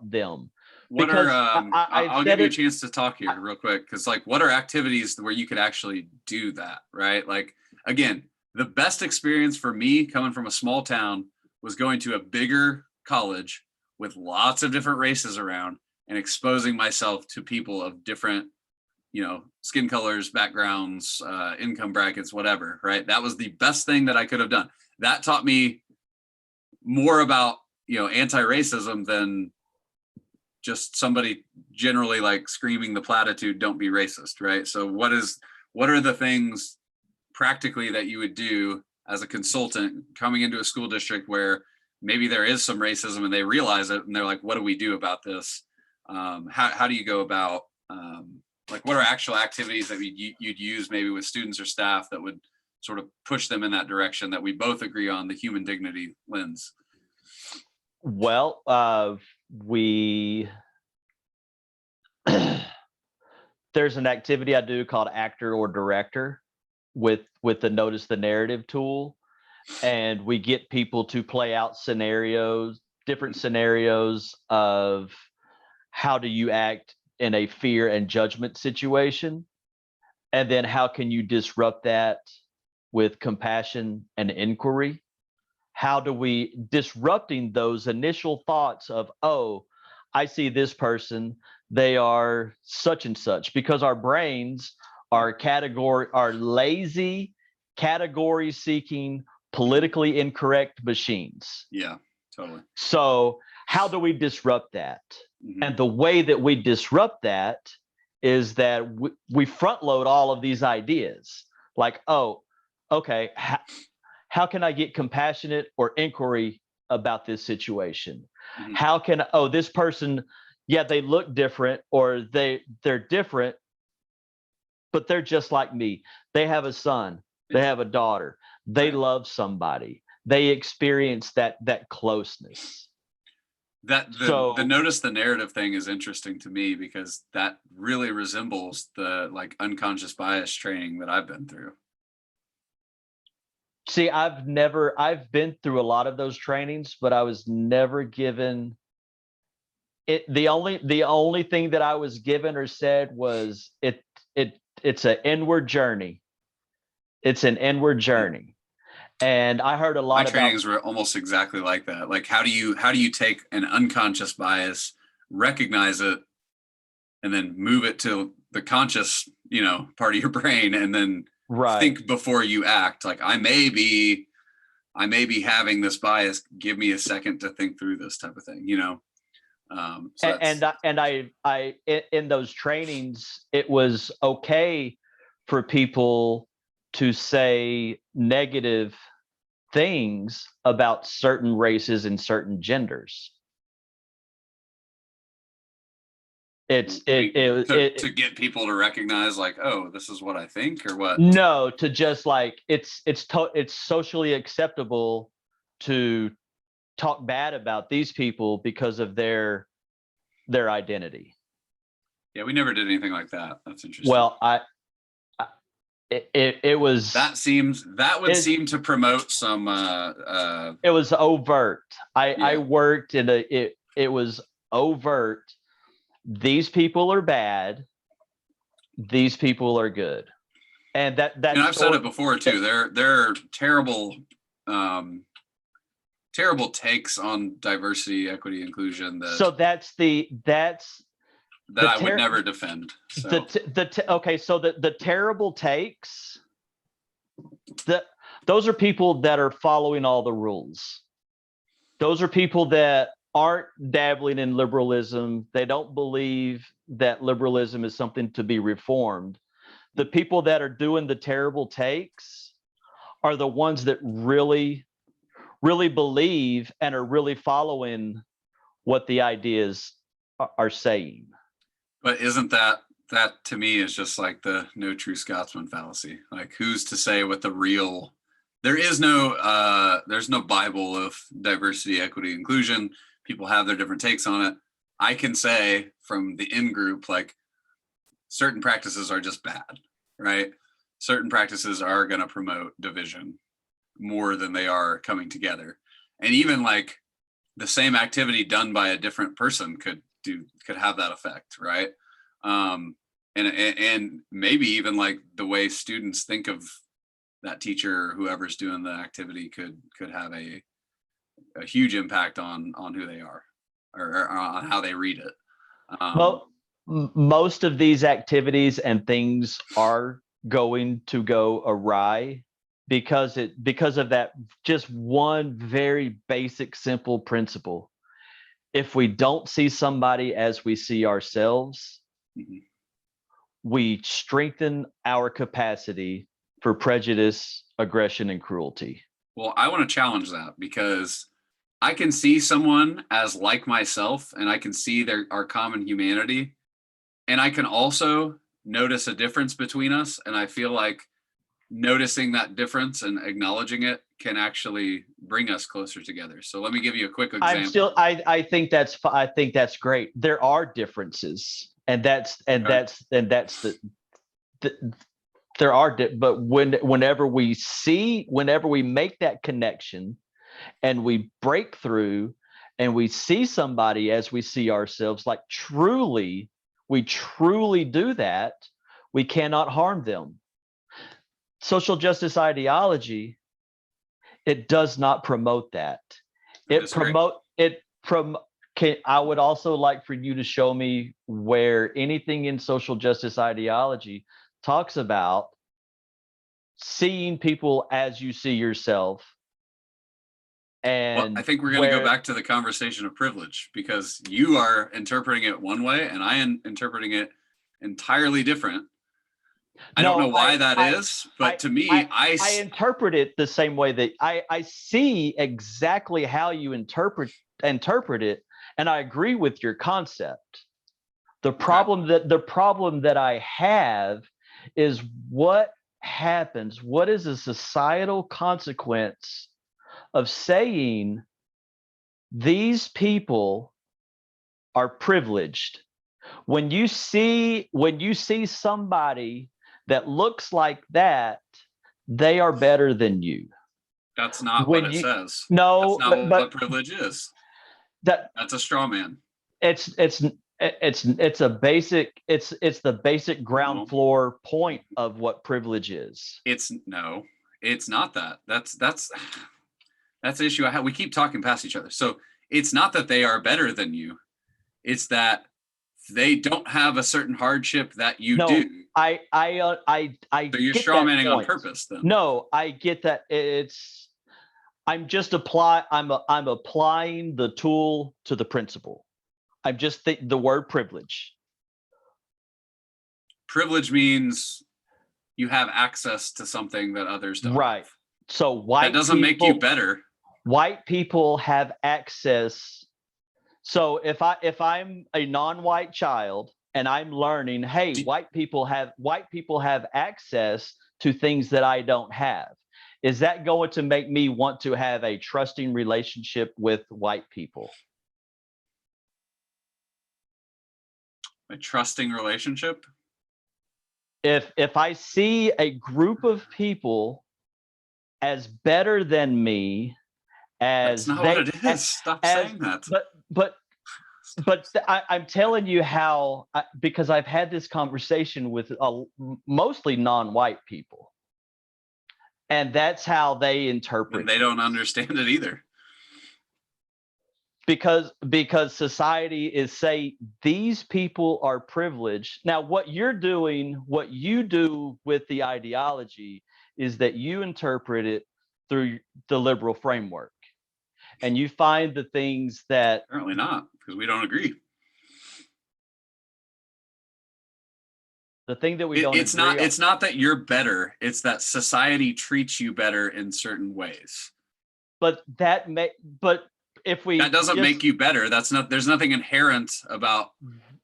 them. What because I'll give you a chance to talk here real quick, because like, what are activities where you could actually do that, right? Like, again, the best experience for me coming from a small town was going to a bigger college with lots of different races around and exposing myself to people of different, skin colors, backgrounds, income brackets, whatever, right? That was the best thing that I could have done. That taught me more about, anti-racism than just somebody generally like screaming the platitude, "Don't be racist," right? So what are the things practically that you would do as a consultant coming into a school district where maybe there is some racism and they realize it and they're like, what do we do about this? How do you go about, like, what are actual activities that you'd use maybe with students or staff that would sort of push them in that direction that we both agree on, the human dignity lens? Well, there's an activity I do called actor or director with the notice the narrative tool, and we get people to play out different scenarios of how do you act in a fear and judgment situation, and then how can you disrupt that with compassion and inquiry. How do we disrupting those initial thoughts of, oh, I see this person, they are such and such, because our brains are lazy, category seeking, politically incorrect machines. Yeah, totally. So how do we disrupt that? And the way that we disrupt that is that we front load all of these ideas. Like, oh, okay, how can I get compassionate or inquiry about this situation? How can, this person, yeah, they look different, or they're different, but they're just like me. They have a son, they have a daughter, they love somebody, they experience that closeness. The notice the narrative thing is interesting to me, because that really resembles the like unconscious bias training that I've been through. See, I've been through a lot of those trainings, but I was never given it. The only thing that I was given or said was it's an inward journey. It's an inward journey. And I heard a lot about. My trainings were almost exactly like that. Like, how do you take an unconscious bias, recognize it, and then move it to the conscious, part of your brain, and then think before you act. Like, I may be having this bias. Give me a second to think through this type of thing, So I in those trainings, it was okay for people to say negative things about certain races and certain genders. To get people to recognize, like, oh, this is what I think, or what? No, to just like it's socially acceptable to talk bad about these people because of their identity. Yeah, we never did anything like that. That's interesting. Well, it was that would seem to promote some it was overt. I worked in it was overt. These people are bad, these people are good. And that's and I've said it before too. They're terrible terrible takes on diversity, equity, inclusion that I would never defend. So. Okay, so the terrible takes, those are people that are following all the rules. Those are people that aren't dabbling in liberalism. They don't believe that liberalism is something to be reformed. The people that are doing the terrible takes are the ones that really, really believe and are really following what the ideas are saying. But isn't that to me is just like the no true Scotsman fallacy? Like, who's to say what the real? There's no Bible of diversity, equity, inclusion. People have their different takes on it. I can say from the in-group, like, certain practices are just bad, right? Certain practices are going to promote division more than they are coming together. And even like the same activity done by a different person could have that effect, right? And maybe even like the way students think of that teacher or whoever's doing the activity could have a huge impact on who they are or on how they read it. Well, most of these activities and things are going to go awry because of that just one very basic, simple principle. If we don't see somebody as we see ourselves, mm-hmm. we strengthen our capacity for prejudice, aggression, and cruelty. Well, I want to challenge that because I can see someone as like myself and I can see our common humanity. And I can also notice a difference between us. And I feel like noticing that difference and acknowledging it can actually bring us closer together. So let me give you a quick example. I think that's great. There are differences, and that's the there are, but whenever we make that connection and we break through and we see somebody as we see ourselves, like we truly do that, we cannot harm them. Social justice ideology, it does not promote that. I would also like for you to show me where anything in social justice ideology talks about seeing people as you see yourself. And I think we're going to go back to the conversation of privilege, because you are interpreting it one way and I am interpreting it entirely different. I don't know why that is, but to me, I interpret it the same way that I see exactly how you interpret it, and I agree with your concept. The problem that I have is what happens. What is a societal consequence of saying these people are privileged? When you see somebody that looks like that, they are better than you. That's not what it says. No, that's not what privilege is. That's a straw man. It's the basic ground floor point of what privilege is. It's not that. That's the issue I have. We keep talking past each other. So it's not that they are better than you. It's that they don't have a certain hardship that you do. So you're straw manning on purpose then. No, I get that. I'm applying the tool to the principle. I'm just the word privilege. Privilege means you have access to something that others don't. Right. Have. So white that doesn't make you better. White people have access. So if I'm a non-white child and I'm learning, hey, white people have access to things that I don't have, is that going to make me want to have a trusting relationship with white people? A trusting relationship? If I see a group of people as better than me, as that's not what it is. Stop saying that. But I'm telling you how, because I've had this conversation with mostly non-white people, and that's how they interpret. And they don't understand it either. Because society is saying these people are privileged. Now, what you do with the ideology is that you interpret it through the liberal framework, and you find the things that apparently not, because we don't agree. The thing that we don't it's agree not on. It's not that you're better, it's that society treats you better in certain ways. But if we that doesn't make you better. There's nothing inherent about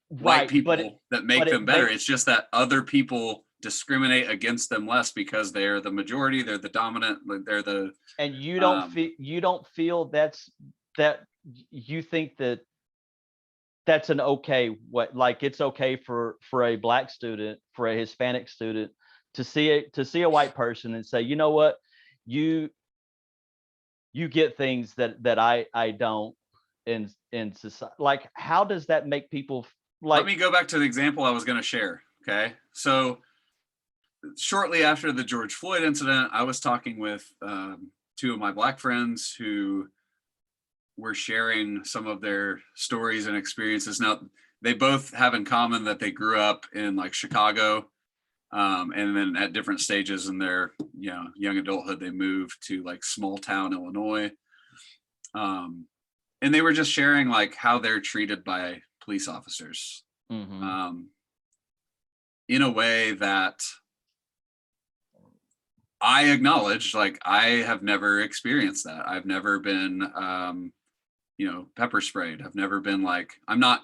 white people that make them better. It's just that other people discriminate against them less because they're the majority, they're the dominant, they're the. And you don't feel that you think that that's an okay, like it's okay for a black student, for a Hispanic student to see a white person and say, you know what, you get things that I don't in society. Like, how does that make people like? Let me go back to the example I was going to share. Okay, so shortly after the George Floyd incident, I was talking with two of my black friends who were sharing some of their stories and experiences. Now, they both have in common that they grew up in like Chicago, and then at different stages in their young adulthood, they moved to like small town Illinois. And they were just sharing like how they're treated by police officers, in a way that I acknowledge, like, I have never experienced that. I've never been, pepper sprayed. I've never been like, I'm not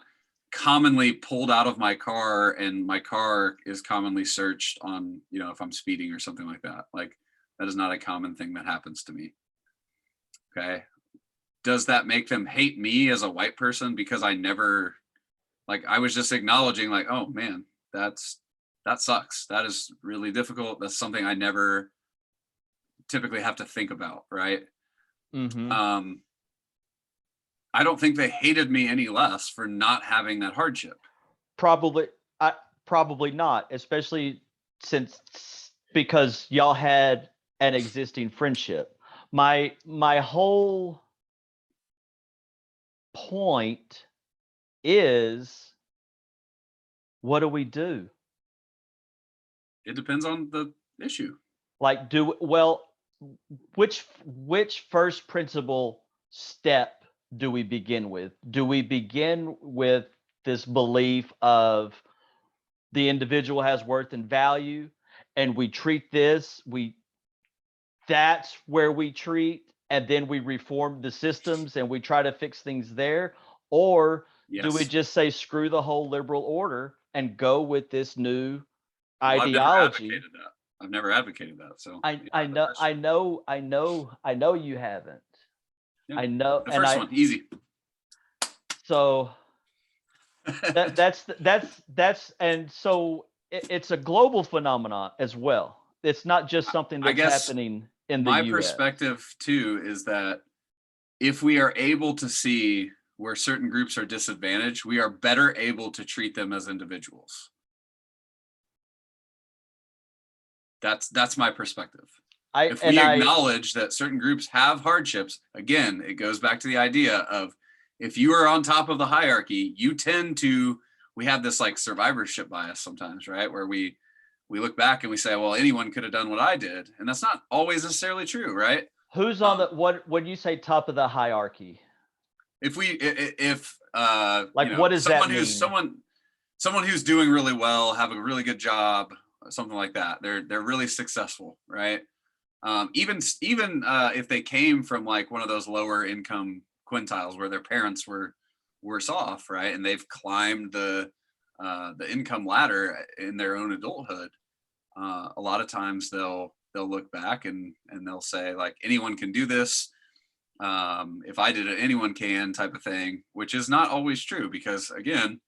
commonly pulled out of my car and my car is commonly searched on, if I'm speeding or something like that. Like, that is not a common thing that happens to me. Okay. Does that make them hate me as a white person because I never, like, I was just acknowledging like, oh man, that sucks. That is really difficult. That's something I never typically have to think about. Right. I don't think they hated me any less for not having that hardship. Probably not, especially because y'all had an existing friendship. My whole point is, what do we do? It depends on the issue. Like, which first principle step do we begin with? Do we begin with this belief of the individual has worth and value, and we treat that's where we treat, and then we reform the systems and we try to fix things there? Or do we just say, screw the whole liberal order and go with this new ideology? I've never advocated that. So I know you haven't. Yeah, I know. The first one, easy. So and so it's a global phenomenon as well. It's not just something that's happening in the US. My perspective too is that if we are able to see where certain groups are disadvantaged, we are better able to treat them as individuals. That's my perspective. If we acknowledge that certain groups have hardships, again, it goes back to the idea of, if you are on top of the hierarchy, we have this like survivorship bias sometimes, right? Where we look back and we say, well, anyone could have done what I did. And that's not always necessarily true, right? Who's on when you say top of the hierarchy? if like, you know, what does that mean? Someone who's doing really well, have a really good job, something like that, they're really successful, right? Even if they came from like one of those lower income quintiles where their parents were worse off, right, and they've climbed the income ladder in their own adulthood, a lot of times they'll look back and they'll say like, anyone can do this. If I did it, anyone can, type of thing, which is not always true, because again,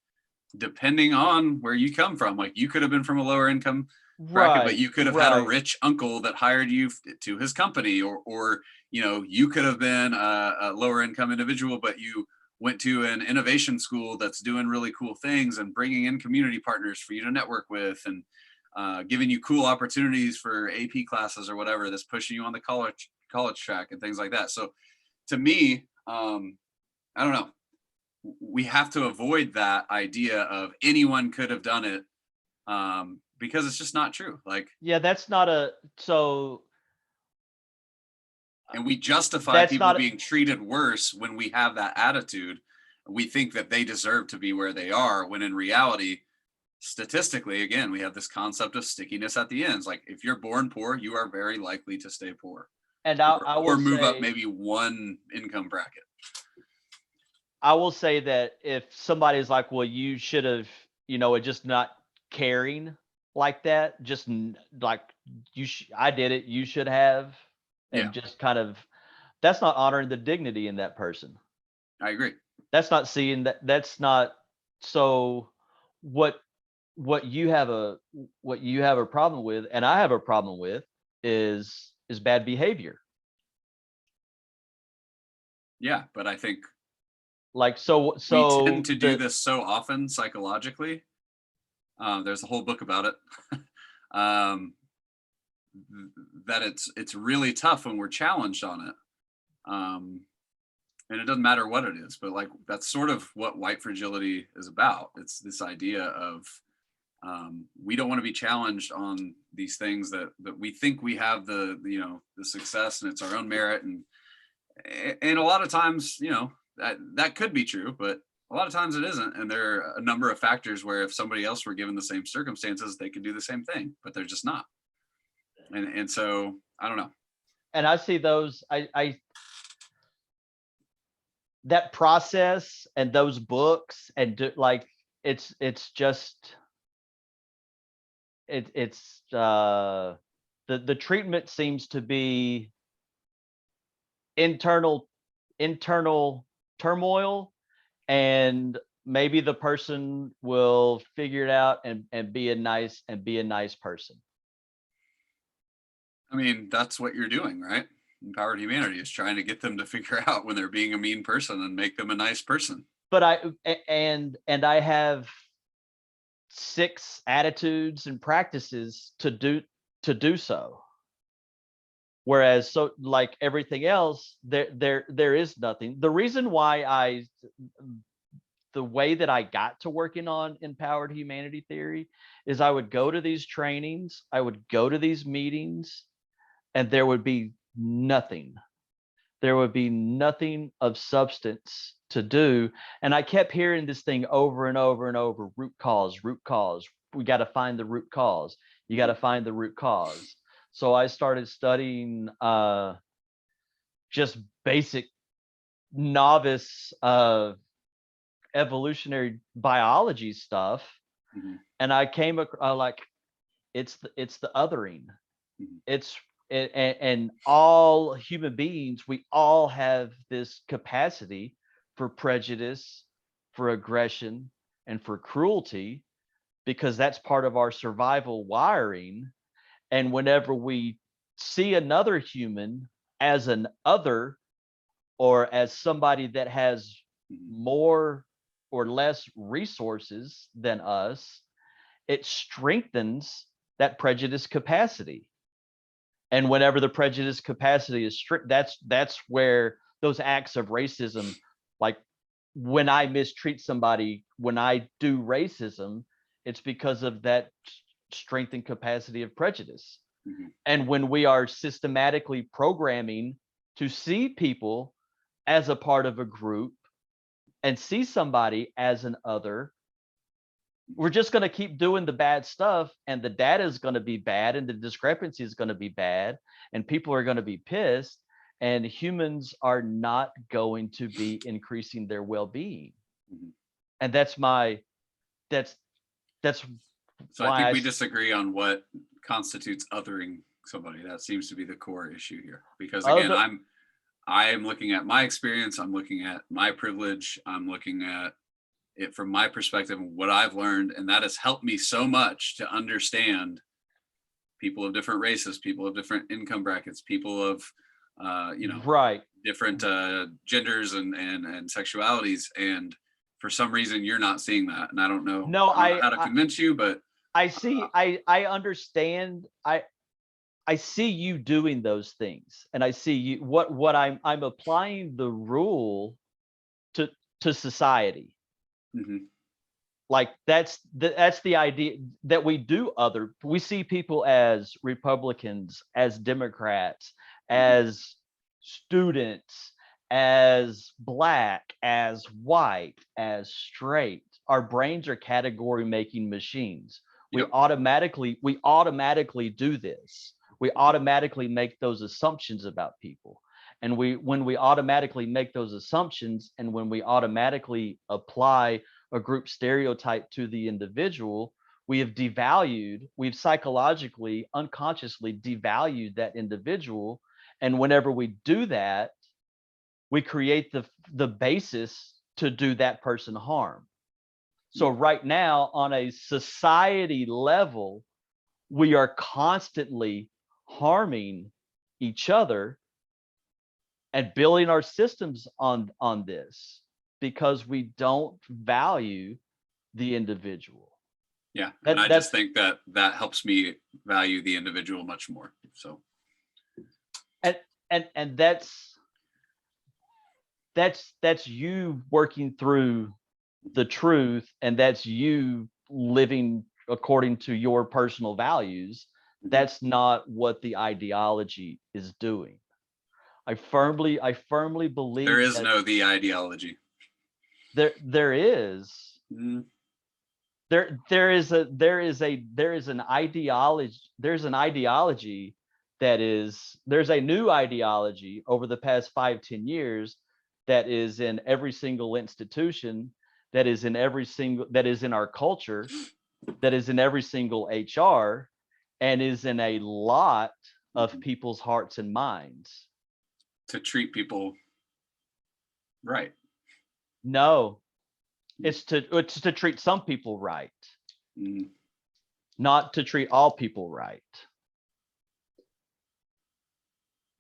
depending on where you come from, like you could have been from a lower income bracket, but you could have had a rich uncle that hired you to his company, or you know, you could have been a lower income individual, but you went to an innovation school that's doing really cool things and bringing in community partners for you to network with, and giving you cool opportunities for AP classes or whatever, that's pushing you on the college track and things like that. So to me, I don't know, we have to avoid that idea of anyone could have done it, because it's just not true. Like, yeah, that's not a, so. And we justify people being treated worse when we have that attitude. We think that they deserve to be where they are, when in reality, statistically, again, we have this concept of stickiness at the ends. Like, if you're born poor, you are very likely to stay poor. And I will move say, up maybe one income bracket. I will say that if somebody's like, well, you should have, you know, just not caring like that, just like, I did it, you should have, and just kind of, that's not honoring the dignity in that person. I agree. That's not seeing that. That's not. So what you have a problem with, and I have a problem with, is bad behavior. Yeah, but I think like, so we tend to do this so often psychologically. There's a whole book about it. That it's really tough when we're challenged on it. And it doesn't matter what it is, but like, that's sort of what white fragility is about. It's this idea of, we don't want to be challenged on these things that we think we have the success, and it's our own merit. And a lot of times, you know, that could be true, but a lot of times it isn't. And there are a number of factors where if somebody else were given the same circumstances, they could do the same thing, but they're just not. And so I don't know. And I see those, I that process and those books, and like, it's just, it's the treatment seems to be internal turmoil, and maybe the person will figure it out and be a nice person. I mean, that's what you're doing, right? Empowered Humanity is trying to get them to figure out when they're being a mean person and make them a nice person. But I have 6 attitudes and practices to do so. Whereas, so like everything else, there is nothing. The reason why the way that I got to working on empowered humanity theory is I would go to these trainings, I would go to these meetings, and there would be nothing. There would be nothing of substance to do. And I kept hearing this thing over and over and over: root cause, root cause. We got to find the root cause. You got to find the root cause. So I started studying just basic novice evolutionary biology stuff. Mm-hmm. And I came across like, it's the othering. Mm-hmm. And all human beings, we all have this capacity for prejudice, for aggression, and for cruelty, because that's part of our survival wiring. And whenever we see another human as an other, or as somebody that has more or less resources than us, it strengthens that prejudice capacity. And whenever the prejudice capacity is strict, that's where those acts of racism, like when I mistreat somebody, when I do racism, it's because of that strengthened capacity of prejudice. Mm-hmm. And when we are systematically programming to see people as a part of a group, and see somebody as an other, we're just going to keep doing the bad stuff, and the data is going to be bad, and the discrepancy is going to be bad, and people are going to be pissed, and humans are not going to be increasing their well-being. And that's so I think we disagree on what constitutes othering somebody. That seems to be the core issue here, because again, I am looking at my experience, I'm looking at my privilege, I'm looking at it from my perspective and what I've learned, and that has helped me so much to understand people of different races, people of different income brackets, people of different genders and sexualities. And for some reason you're not seeing that, and I don't know how to convince you, but I see. I understand. I see you doing those things, and I see you. What I'm applying the rule to society. Like that's the idea, that we do we see people as Republicans, as Democrats, as students, as Black, as white, as straight. Our brains are category making machines. We automatically do this. We automatically make those assumptions about people. And when we automatically make those assumptions, and when we automatically apply a group stereotype to the individual, we've psychologically, unconsciously devalued that individual. And whenever we do that, we create the basis to do that person harm. So right now, on a society level, we are constantly harming each other and building our systems on this, because we don't value the individual. Yeah, and I just think that helps me value the individual much more. So, and that's you working through the truth, and that's you living according to your personal values. That's not what the ideology is doing. I firmly believe there is no the ideology. There is. There is an ideology. There's a new ideology over the past 5-10 years that is in every single institution, that is in our culture, that is in every single HR, and is in a lot of people's hearts and minds. To treat people right. No, it's to treat some people right, not to treat all people right.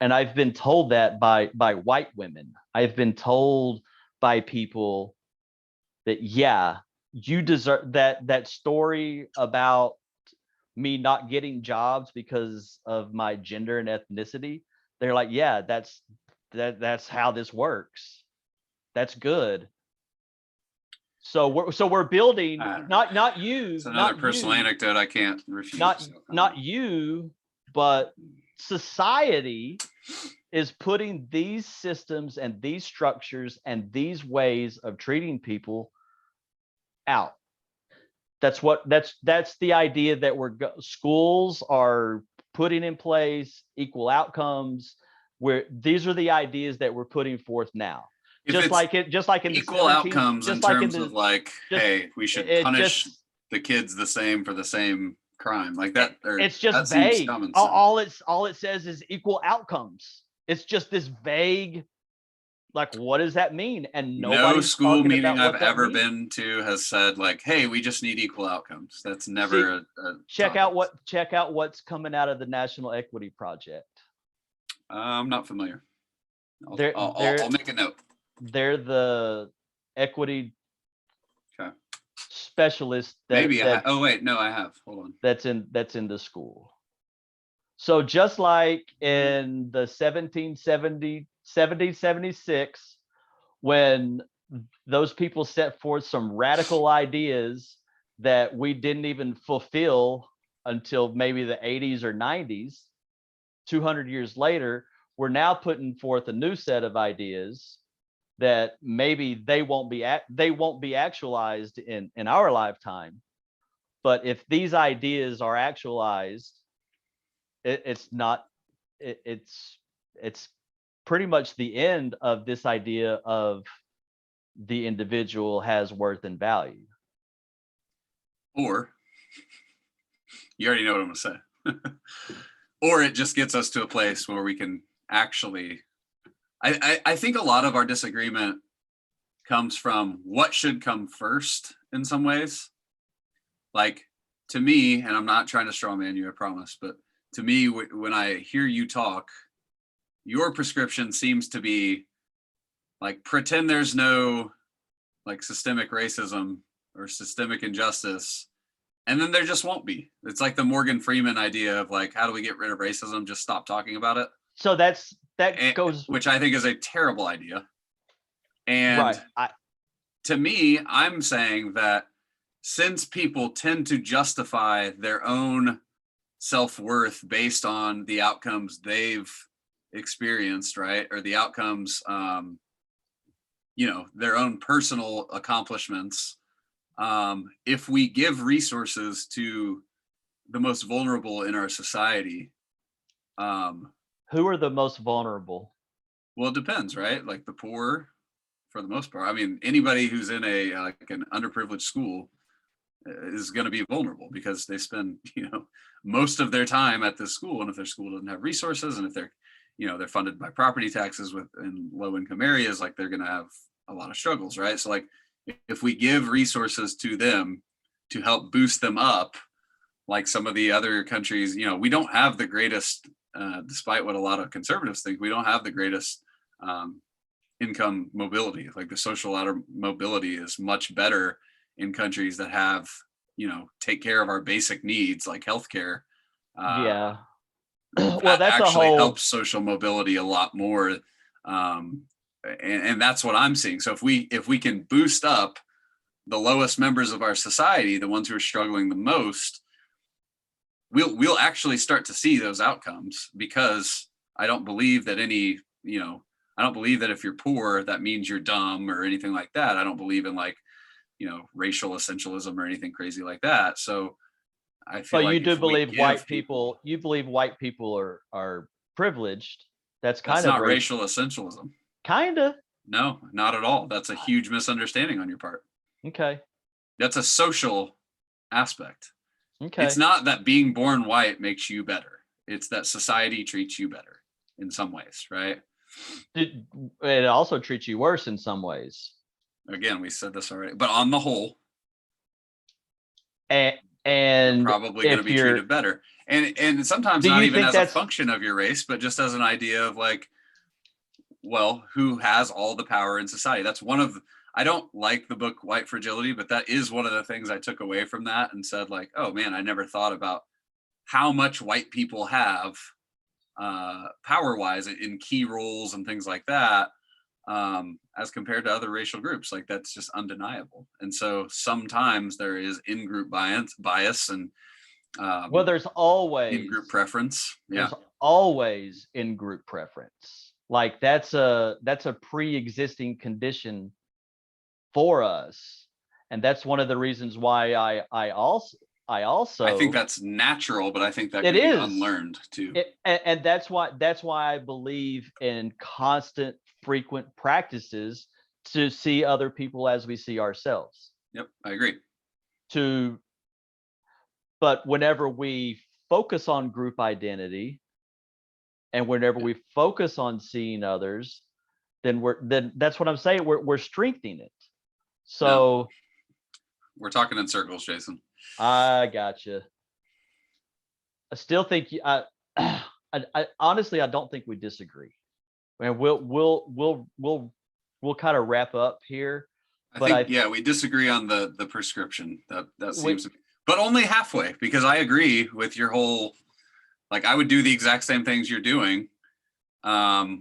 And I've been told that by white women. I've been told by people that, yeah, you deserve that story about me not getting jobs because of my gender and ethnicity. They're like, yeah, that's how this works. That's good. So we're building, not you. It's another personal anecdote I can't refuse. Not you, but society is putting these systems and these structures and these ways of treating people out. That's the idea that schools are putting in place, equal outcomes, where these are the ideas that we're putting forth now. Just like in equal outcomes in terms of like, hey, we should punish the kids the same for the same crime, like that. It's just vague. All it says is equal outcomes. It's just this vague, like, what does that mean? And no school meeting I've ever been to has said like, hey, we just need equal outcomes. That's never check out what's coming out of the National Equity Project. I'm not familiar. I'll make a note. They're the equity specialist. I have. Hold on. That's in the school. So just like in the 1776, when those people set forth some radical ideas that we didn't even fulfill until maybe the 80s or 90s, 200 years later, we're now putting forth a new set of ideas that maybe they won't be actualized in our lifetime. But if these ideas are actualized, it's not it's pretty much the end of this idea of the individual has worth and value. Or you already know what I'm going to say. Or it just gets us to a place where we can actually, I think a lot of our disagreement comes from what should come first in some ways. Like, to me, and I'm not trying to straw man you, I promise, but to me, when I hear you talk, your prescription seems to be like, pretend there's no like systemic racism or systemic injustice, and then there just won't be. It's like the Morgan Freeman idea of like, how do we get rid of racism? Just stop talking about it. So goes, which I think is a terrible idea. And right. To me, I'm saying that since people tend to justify their own self-worth based on the outcomes they've experienced, right? Or the outcomes, their own personal accomplishments. If we give resources to the most vulnerable in our society. Who are the most vulnerable? Well, it depends, right? Like the poor, for the most part. I mean, anybody who's in an underprivileged school is going to be vulnerable because they spend, most of their time at this school. And if their school doesn't have resources, and if they're funded by property taxes in low income areas, like they're going to have a lot of struggles, right? So like, if we give resources to them to help boost them up, like some of the other countries, we don't have the greatest, despite what a lot of conservatives think, we don't have the greatest income mobility. Like the social ladder mobility is much better in countries that have, take care of our basic needs like healthcare. Yeah. Well, that that's actually helps social mobility a lot more. And that's what I'm seeing. So if we can boost up the lowest members of our society, the ones who are struggling the most, we'll actually start to see those outcomes, because I don't believe that I don't believe that if you're poor, that means you're dumb or anything like that. I don't believe in racial essentialism or anything crazy like that. So I feel like you do believe white people, you believe white people are privileged. That's not racial essentialism. Kind of. No, not at all. That's a huge misunderstanding on your part. Okay. That's a social aspect. Okay. It's not that being born white makes you better. It's that society treats you better in some ways, right? It also treats you worse in some ways. Again, we said this already, but on the whole, and you're probably going to be treated better. And sometimes not even as a function of your race, but just as an idea of like, well, who has all the power in society? That's one of I don't like the book White Fragility, but that is one of the things I took away from that and said like, oh man, I never thought about how much white people have power-wise in key roles and things like that, as compared to other racial groups. Like that's just undeniable. And so sometimes there is in-group bias and there's always in-group preference. There's always in-group preference. Like that's a pre-existing condition for us, and that's one of the reasons why I also think that's natural, but I think that can be unlearned too. And that's why I believe in constant, frequent practices to see other people as we see ourselves. Yep, I agree. But whenever we focus on group identity, and whenever we focus on seeing others, then that's what I'm saying. We're strengthening it. So no. We're talking in circles, Jason. I gotcha. I still think I honestly I don't think we disagree. And we'll kind of wrap up here. I think we disagree on the prescription. That seems to be, but only halfway, because I agree with your whole, like I would do the exact same things you're doing. I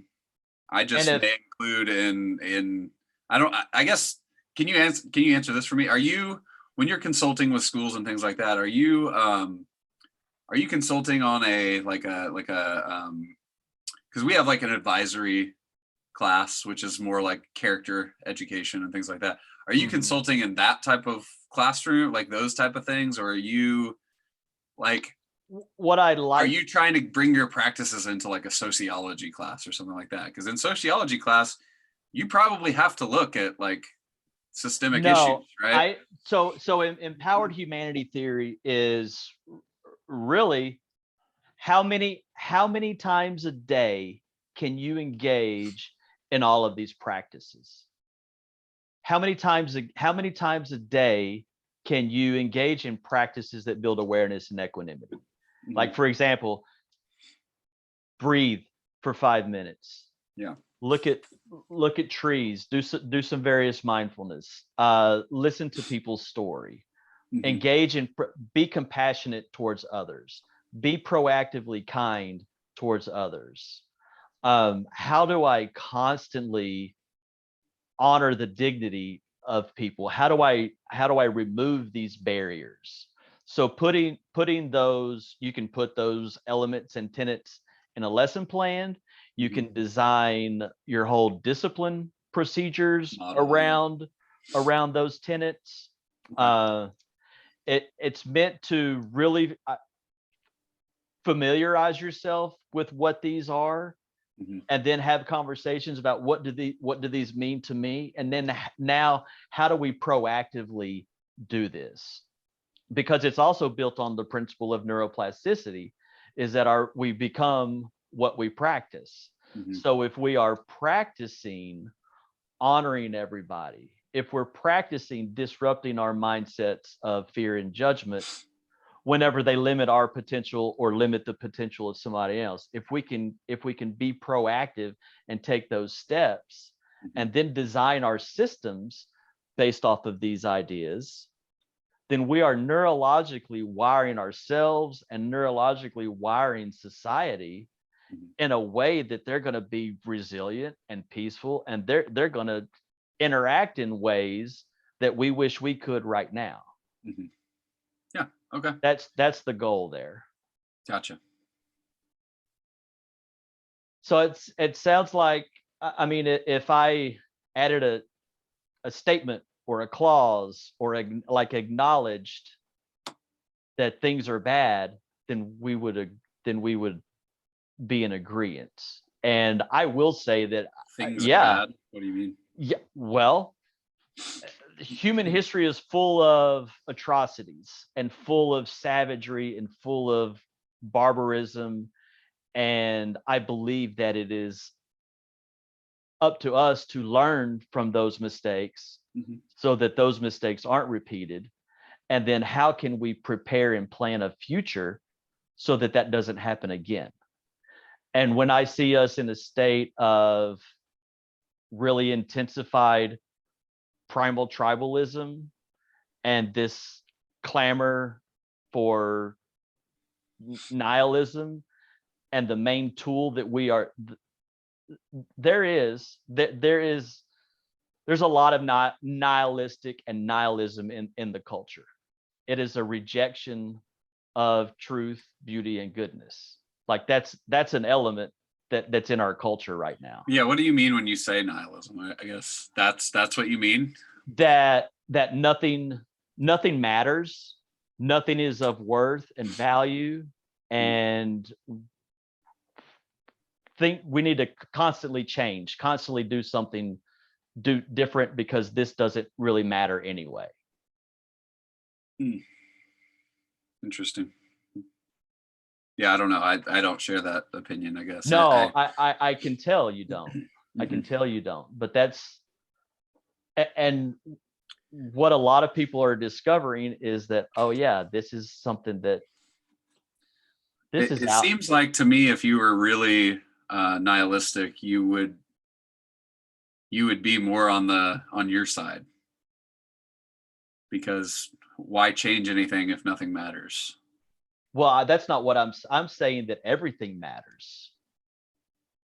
just may include in I guess, can you answer this for me? Are you, when you're consulting with schools and things like that, are you consulting on because we have like an advisory class, which is more like character education and things like that. Are you consulting in that type of classroom, like those type of things? Or are you like, are you trying to bring your practices into like a sociology class or something like that? Because in sociology class, you probably have to look at like systemic issues, right? So empowered humanity theory is really how many times a day can you engage in all of these practices? How many times a day can you engage in practices that build awareness and equanimity? Like, for example, breathe for 5 minutes. Yeah. Look at trees. Do some various mindfulness. Listen to people's story. Engage in, be compassionate towards others. Be proactively kind towards others. How do I constantly honor the dignity of people? How do I remove these barriers? So putting those, you can put those elements and tenets in a lesson plan. You can design your whole discipline procedures around those tenets. It's meant to really familiarize yourself with what these are, and then have conversations about what do these mean to me, and then now how do we proactively do this? Because it's also built on the principle of neuroplasticity, is that we become what we practice. So if we are practicing honoring everybody, if we're practicing disrupting our mindsets of fear and judgment whenever they limit our potential or limit the potential of somebody else, if we can be proactive and take those steps and then design our systems based off of these ideas, then we are neurologically wiring ourselves and neurologically wiring society in a way that they're going to be resilient and peaceful, and they're going to interact in ways that we wish we could right now. Yeah. Okay. That's the goal there. Gotcha. So it sounds like, I mean, if I added a statement or a clause or like acknowledged that things are bad, then we would be in agreement. And I will say that things are bad. What do you mean? Yeah, well, human history is full of atrocities and full of savagery and full of barbarism, and I believe that it is up to us to learn from those mistakes so that those mistakes aren't repeated. And then how can we prepare and plan a future so that that doesn't happen again? And when I see us in a state of really intensified primal tribalism and this clamor for nihilism, and the main tool that we are, there's a lot of nihilistic and nihilism in the culture. It is a rejection of truth, beauty, and goodness. Like that's an element that's in our culture right now. Yeah. What do you mean when you say nihilism? I guess that's what you mean. That nothing matters, nothing is of worth and value, and think we need to constantly change, constantly do something different because this doesn't really matter anyway. Interesting. Yeah, I don't know. I don't share that opinion, I guess. No, I can tell you don't. I can tell you don't. But that's, and what a lot of people are discovering is that, oh yeah, this is something that it seems like to me, if you were really nihilistic, you would be more on your side, because why change anything if nothing matters? Well, that's not what I'm saying, that everything matters.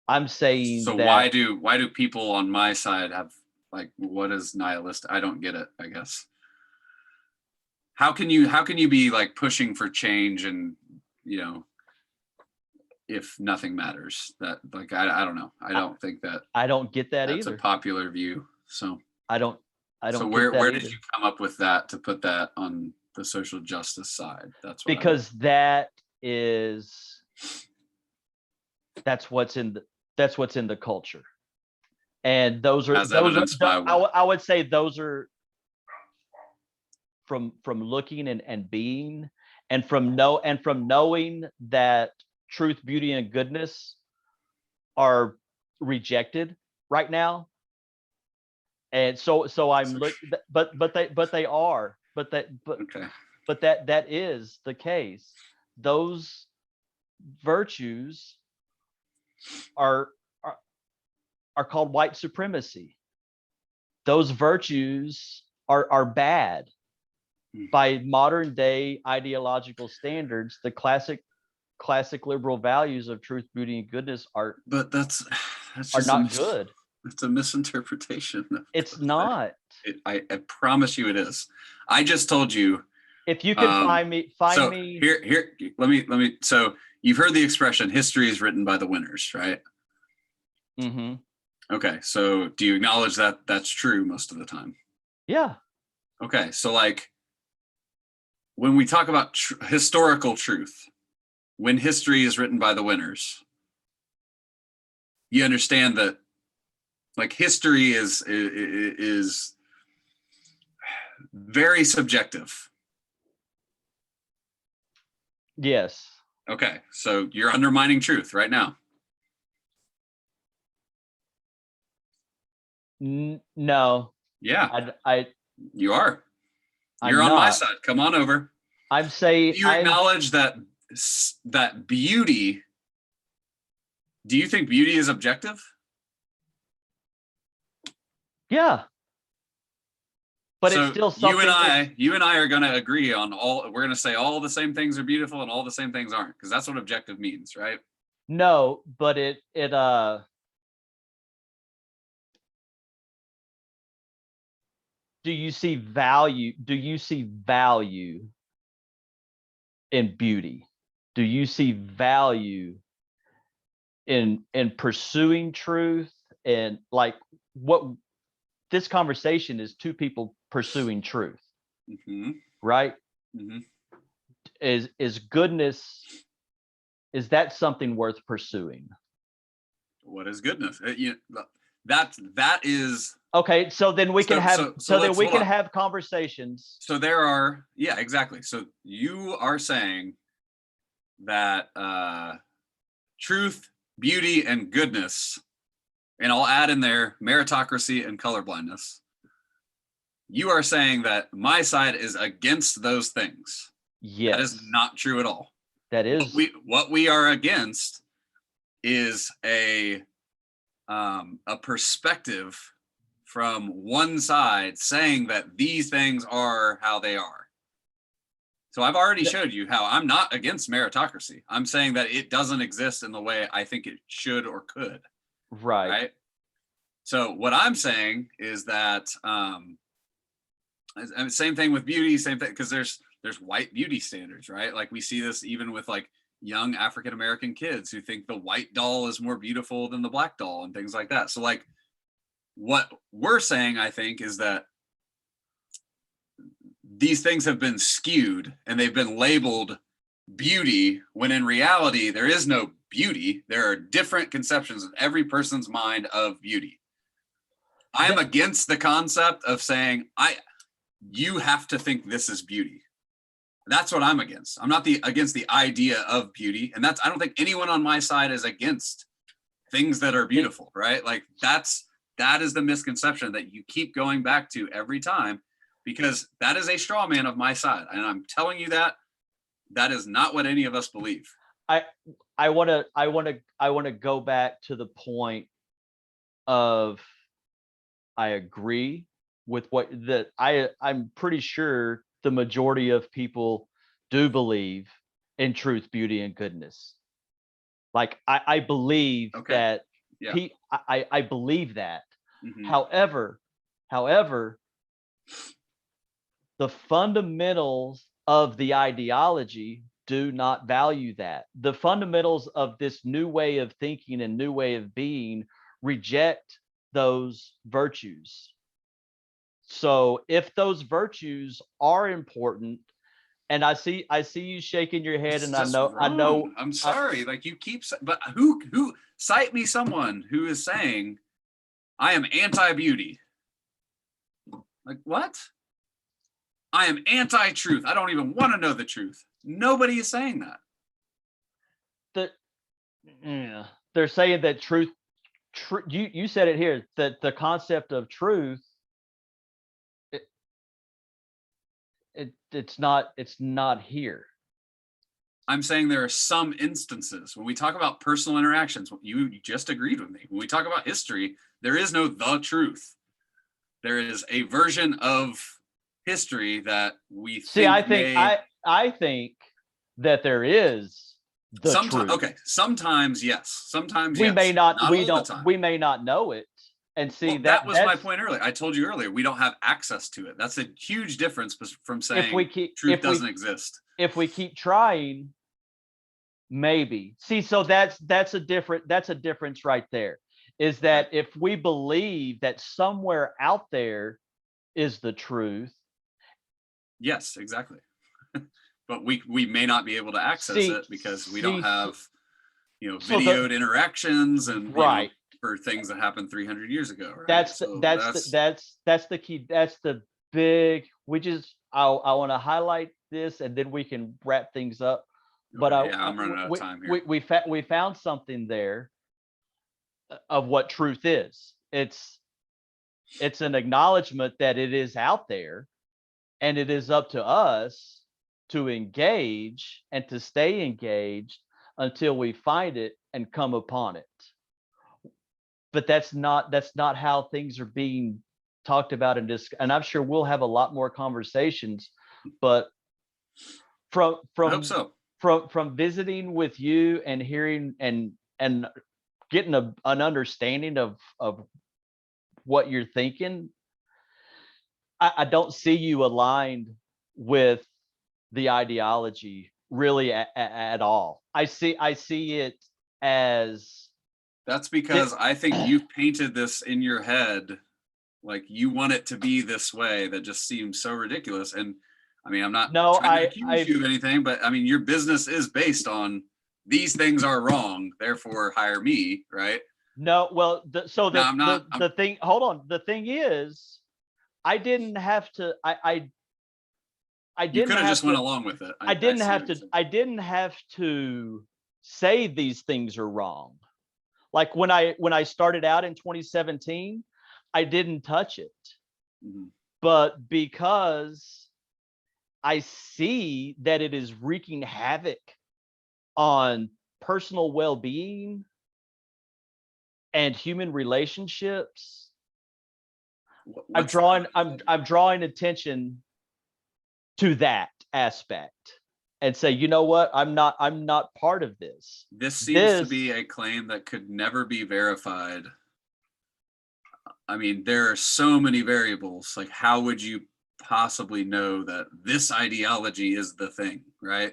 I'm saying so that, why do people on my side have, like, what is nihilist? I don't get it, I guess. How can you be like pushing for change and, you know, if nothing matters. That, like, I don't know. I don't think that. I don't get that that's either. a popular view. So I don't. So where did you come up with that to put that on the social justice side? That's what because that's what's in the culture, and those are I would say those are from looking and being, and from knowing that truth, beauty, and goodness are rejected right now. And so I'm looking, but they are, but that is the case. Those virtues are called white supremacy. Those virtues are bad by modern day ideological standards. The classic liberal values of truth, beauty, and goodness are not good. It's a misinterpretation. It's not. I promise you it is. I just told you. If you can find me. Here. Let me. So you've heard the expression, history is written by the winners, right? Mm-hmm. Okay. So do you acknowledge that that's true most of the time? Yeah. Okay. So, like, when we talk about historical truth, when history is written by the winners, you understand that, like, history is very subjective. Yes. Okay, so you're undermining truth right now. No. Yeah. I you are. You're on my side. Come on over. I'm saying. You acknowledge that beauty. Do you think beauty is objective? Yeah. But so it's still something. You and I are going to agree on all. We're going to say all the same things are beautiful and all the same things aren't, because that's what objective means, right? No, but it do you see value? Do you see value in beauty? Do you see value in pursuing truth? And, like, what this conversation is, two people pursuing truth, mm-hmm. right? Mm-hmm. Is goodness, is that something worth pursuing? What is goodness? That is okay. So then we can have conversations. So there are, yeah, exactly. So you are saying that truth, beauty, and goodness, and I'll add in there meritocracy and colorblindness. You are saying that my side is against those things. Yes. That is not true at all. That is. What we are against is a perspective from one side saying that these things are how they are. So I've already showed you how I'm not against meritocracy. I'm saying that it doesn't exist in the way I think it should or could. Right. So what I'm saying is that same thing with beauty, same thing, because there's white beauty standards, right? Like, we see this even with, like, young African American kids who think the white doll is more beautiful than the black doll and things like that. So, like, what we're saying, I think, is that these things have been skewed and they've been labeled beauty, when in reality there is no beauty. There are different conceptions in every person's mind of beauty. I'm against the concept of saying you have to think this is beauty. That's what I'm against. I'm not against the idea of beauty, and I don't think anyone on my side is against things that are beautiful, right? Like, that is the misconception that you keep going back to every time, because that is a straw man of my side, and I'm telling you that is not what any of us believe. I want to go back to the point of, I agree with I'm pretty sure the majority of people do believe in truth, beauty, and goodness. Like, I believe that. Yeah. I believe that. Mm-hmm. However, the fundamentals of the ideology do not value that. The fundamentals of this new way of thinking and new way of being reject those virtues. So if those virtues are important, and I see you shaking your head, and I know. I'm sorry. Like you keep, but who cite me someone who is saying I am anti-beauty? Like what? I am anti-truth. I don't even want to know the truth. Nobody is saying that. They're saying that truth. You said it here, that the concept of truth, it's not here. I'm saying there are some instances when we talk about personal interactions. You just agreed with me. When we talk about history, there is no the truth. There is a version of history that we see. I think that there is the truth. Okay, sometimes yes, sometimes we yes. may not. Not We all don't. the time. We may not know it. And see, that was my point earlier. I told you earlier, we don't have access to it. That's a huge difference from saying truth doesn't exist. If we keep trying, maybe. See, so that's a difference right there. Is that if we believe that somewhere out there is the truth. Yes, exactly. But we may not be able to access it because we don't have, videoed interactions and right. For things that happened 300 years ago. Right? That's the key. That's the big. I want to highlight this, and then we can wrap things up. But I'm running out of time here. We found something there of what truth is. It's an acknowledgement that it is out there, and it is up to us to engage and to stay engaged until we find it and come upon it. But that's not how things are being talked about in this. And I'm sure we'll have a lot more conversations. But from I hope so. From visiting with you and hearing and getting an understanding of what you're thinking, I don't see you aligned with the ideology really at all. I see it as. That's because I think you've painted this in your head like you want it to be this way. That just seems so ridiculous. And I mean, I'm not trying to accuse you of anything, but I mean, your business is based on these things are wrong, therefore hire me, right? No, well, the thing. Hold on. The thing is, I didn't have to. I didn't. You could have just went along with it. I didn't have to. I didn't have to say these things are wrong. Like when I started out in 2017, I didn't touch it. Mm-hmm. But because I see that it is wreaking havoc on personal well-being and human relationships, I'm drawing attention to that aspect. And say, you know what? I'm not part of this. This seems to be a claim that could never be verified. I mean, there are so many variables. Like, how would you possibly know that this ideology is the thing, right?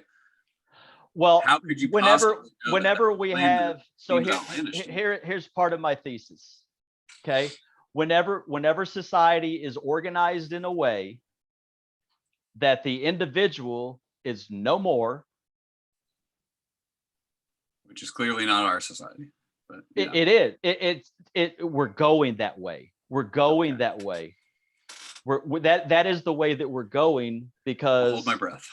Well, how could you whenever we have, so here's part of my thesis. Okay. Whenever society is organized in a way that the individual is no more, which is clearly not our society, but it is. We're going that way. We're going that way. That is the way that we're going, because I'll hold my breath.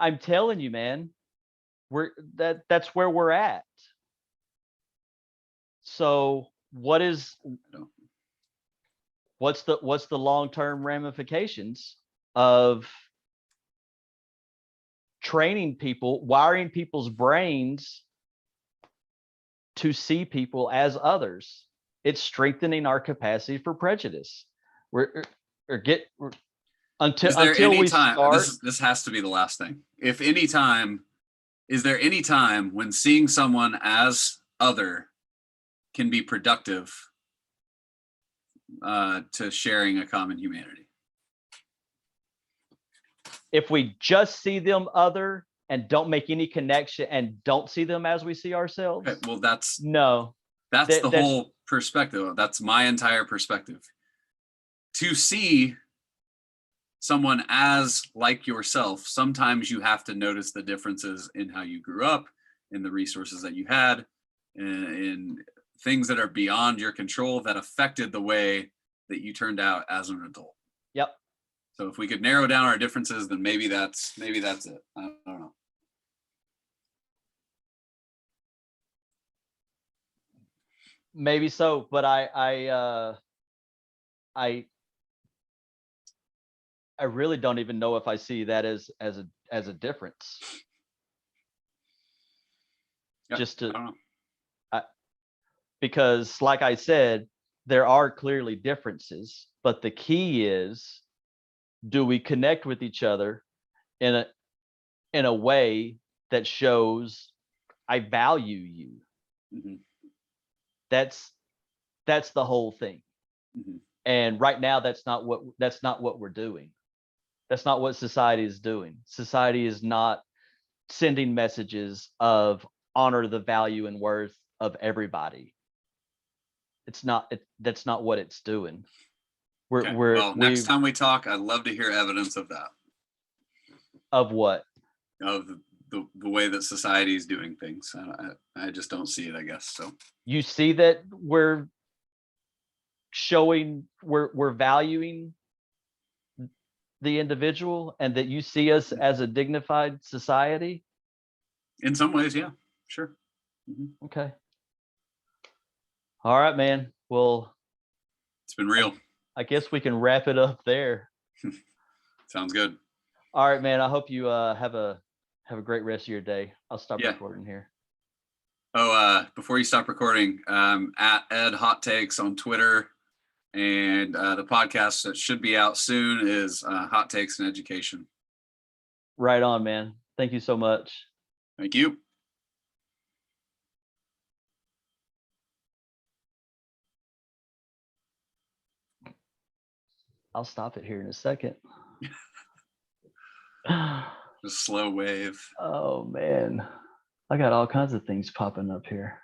I'm telling you, man, that's where we're at. So what's the long-term ramifications of training people, wiring people's brains to see people as others? It's strengthening our capacity for prejudice. This has to be the last thing. Is there any time when seeing someone as other can be productive to sharing a common humanity? if we just see them other and don't make any connection and don't see them as we see ourselves. Okay, well, that's that's whole perspective. That's my entire perspective. To see someone as like yourself, sometimes you have to notice the differences in how you grew up, in the resources that you had, in things that are beyond your control that affected the way that you turned out as an adult. Yep. So if we could narrow down our differences, then maybe that's it. I don't know. Maybe so, but I really don't even know if I see that as a difference. Yeah, just to, I don't know. Because like I said, there are clearly differences, but the key is, do we connect with each other in a way that shows I value you? Mm-hmm. That's the whole thing. Mm-hmm. And right now, that's not what we're doing. That's not what society is doing. Society is not sending messages of honor the value and worth of everybody. That's not what it's doing. Well, next time we talk, I'd love to hear evidence of that. Of what? Of the way that society is doing things. I just don't see it, I guess. So you see that we're valuing the individual, and that you see us as a dignified society? In some ways, yeah, sure. Mm-hmm. Okay. All right, man. Well, it's been real. I guess we can wrap it up there. Sounds good. All right, man. I hope you have a great rest of your day. I'll stop recording here. Oh, before you stop recording, at Ed Hot Takes on Twitter, and the podcast that should be out soon is Hot Takes and Education. Right on, man. Thank you so much. Thank you. I'll stop it here in a second. Just slow wave. Oh man, I got all kinds of things popping up here.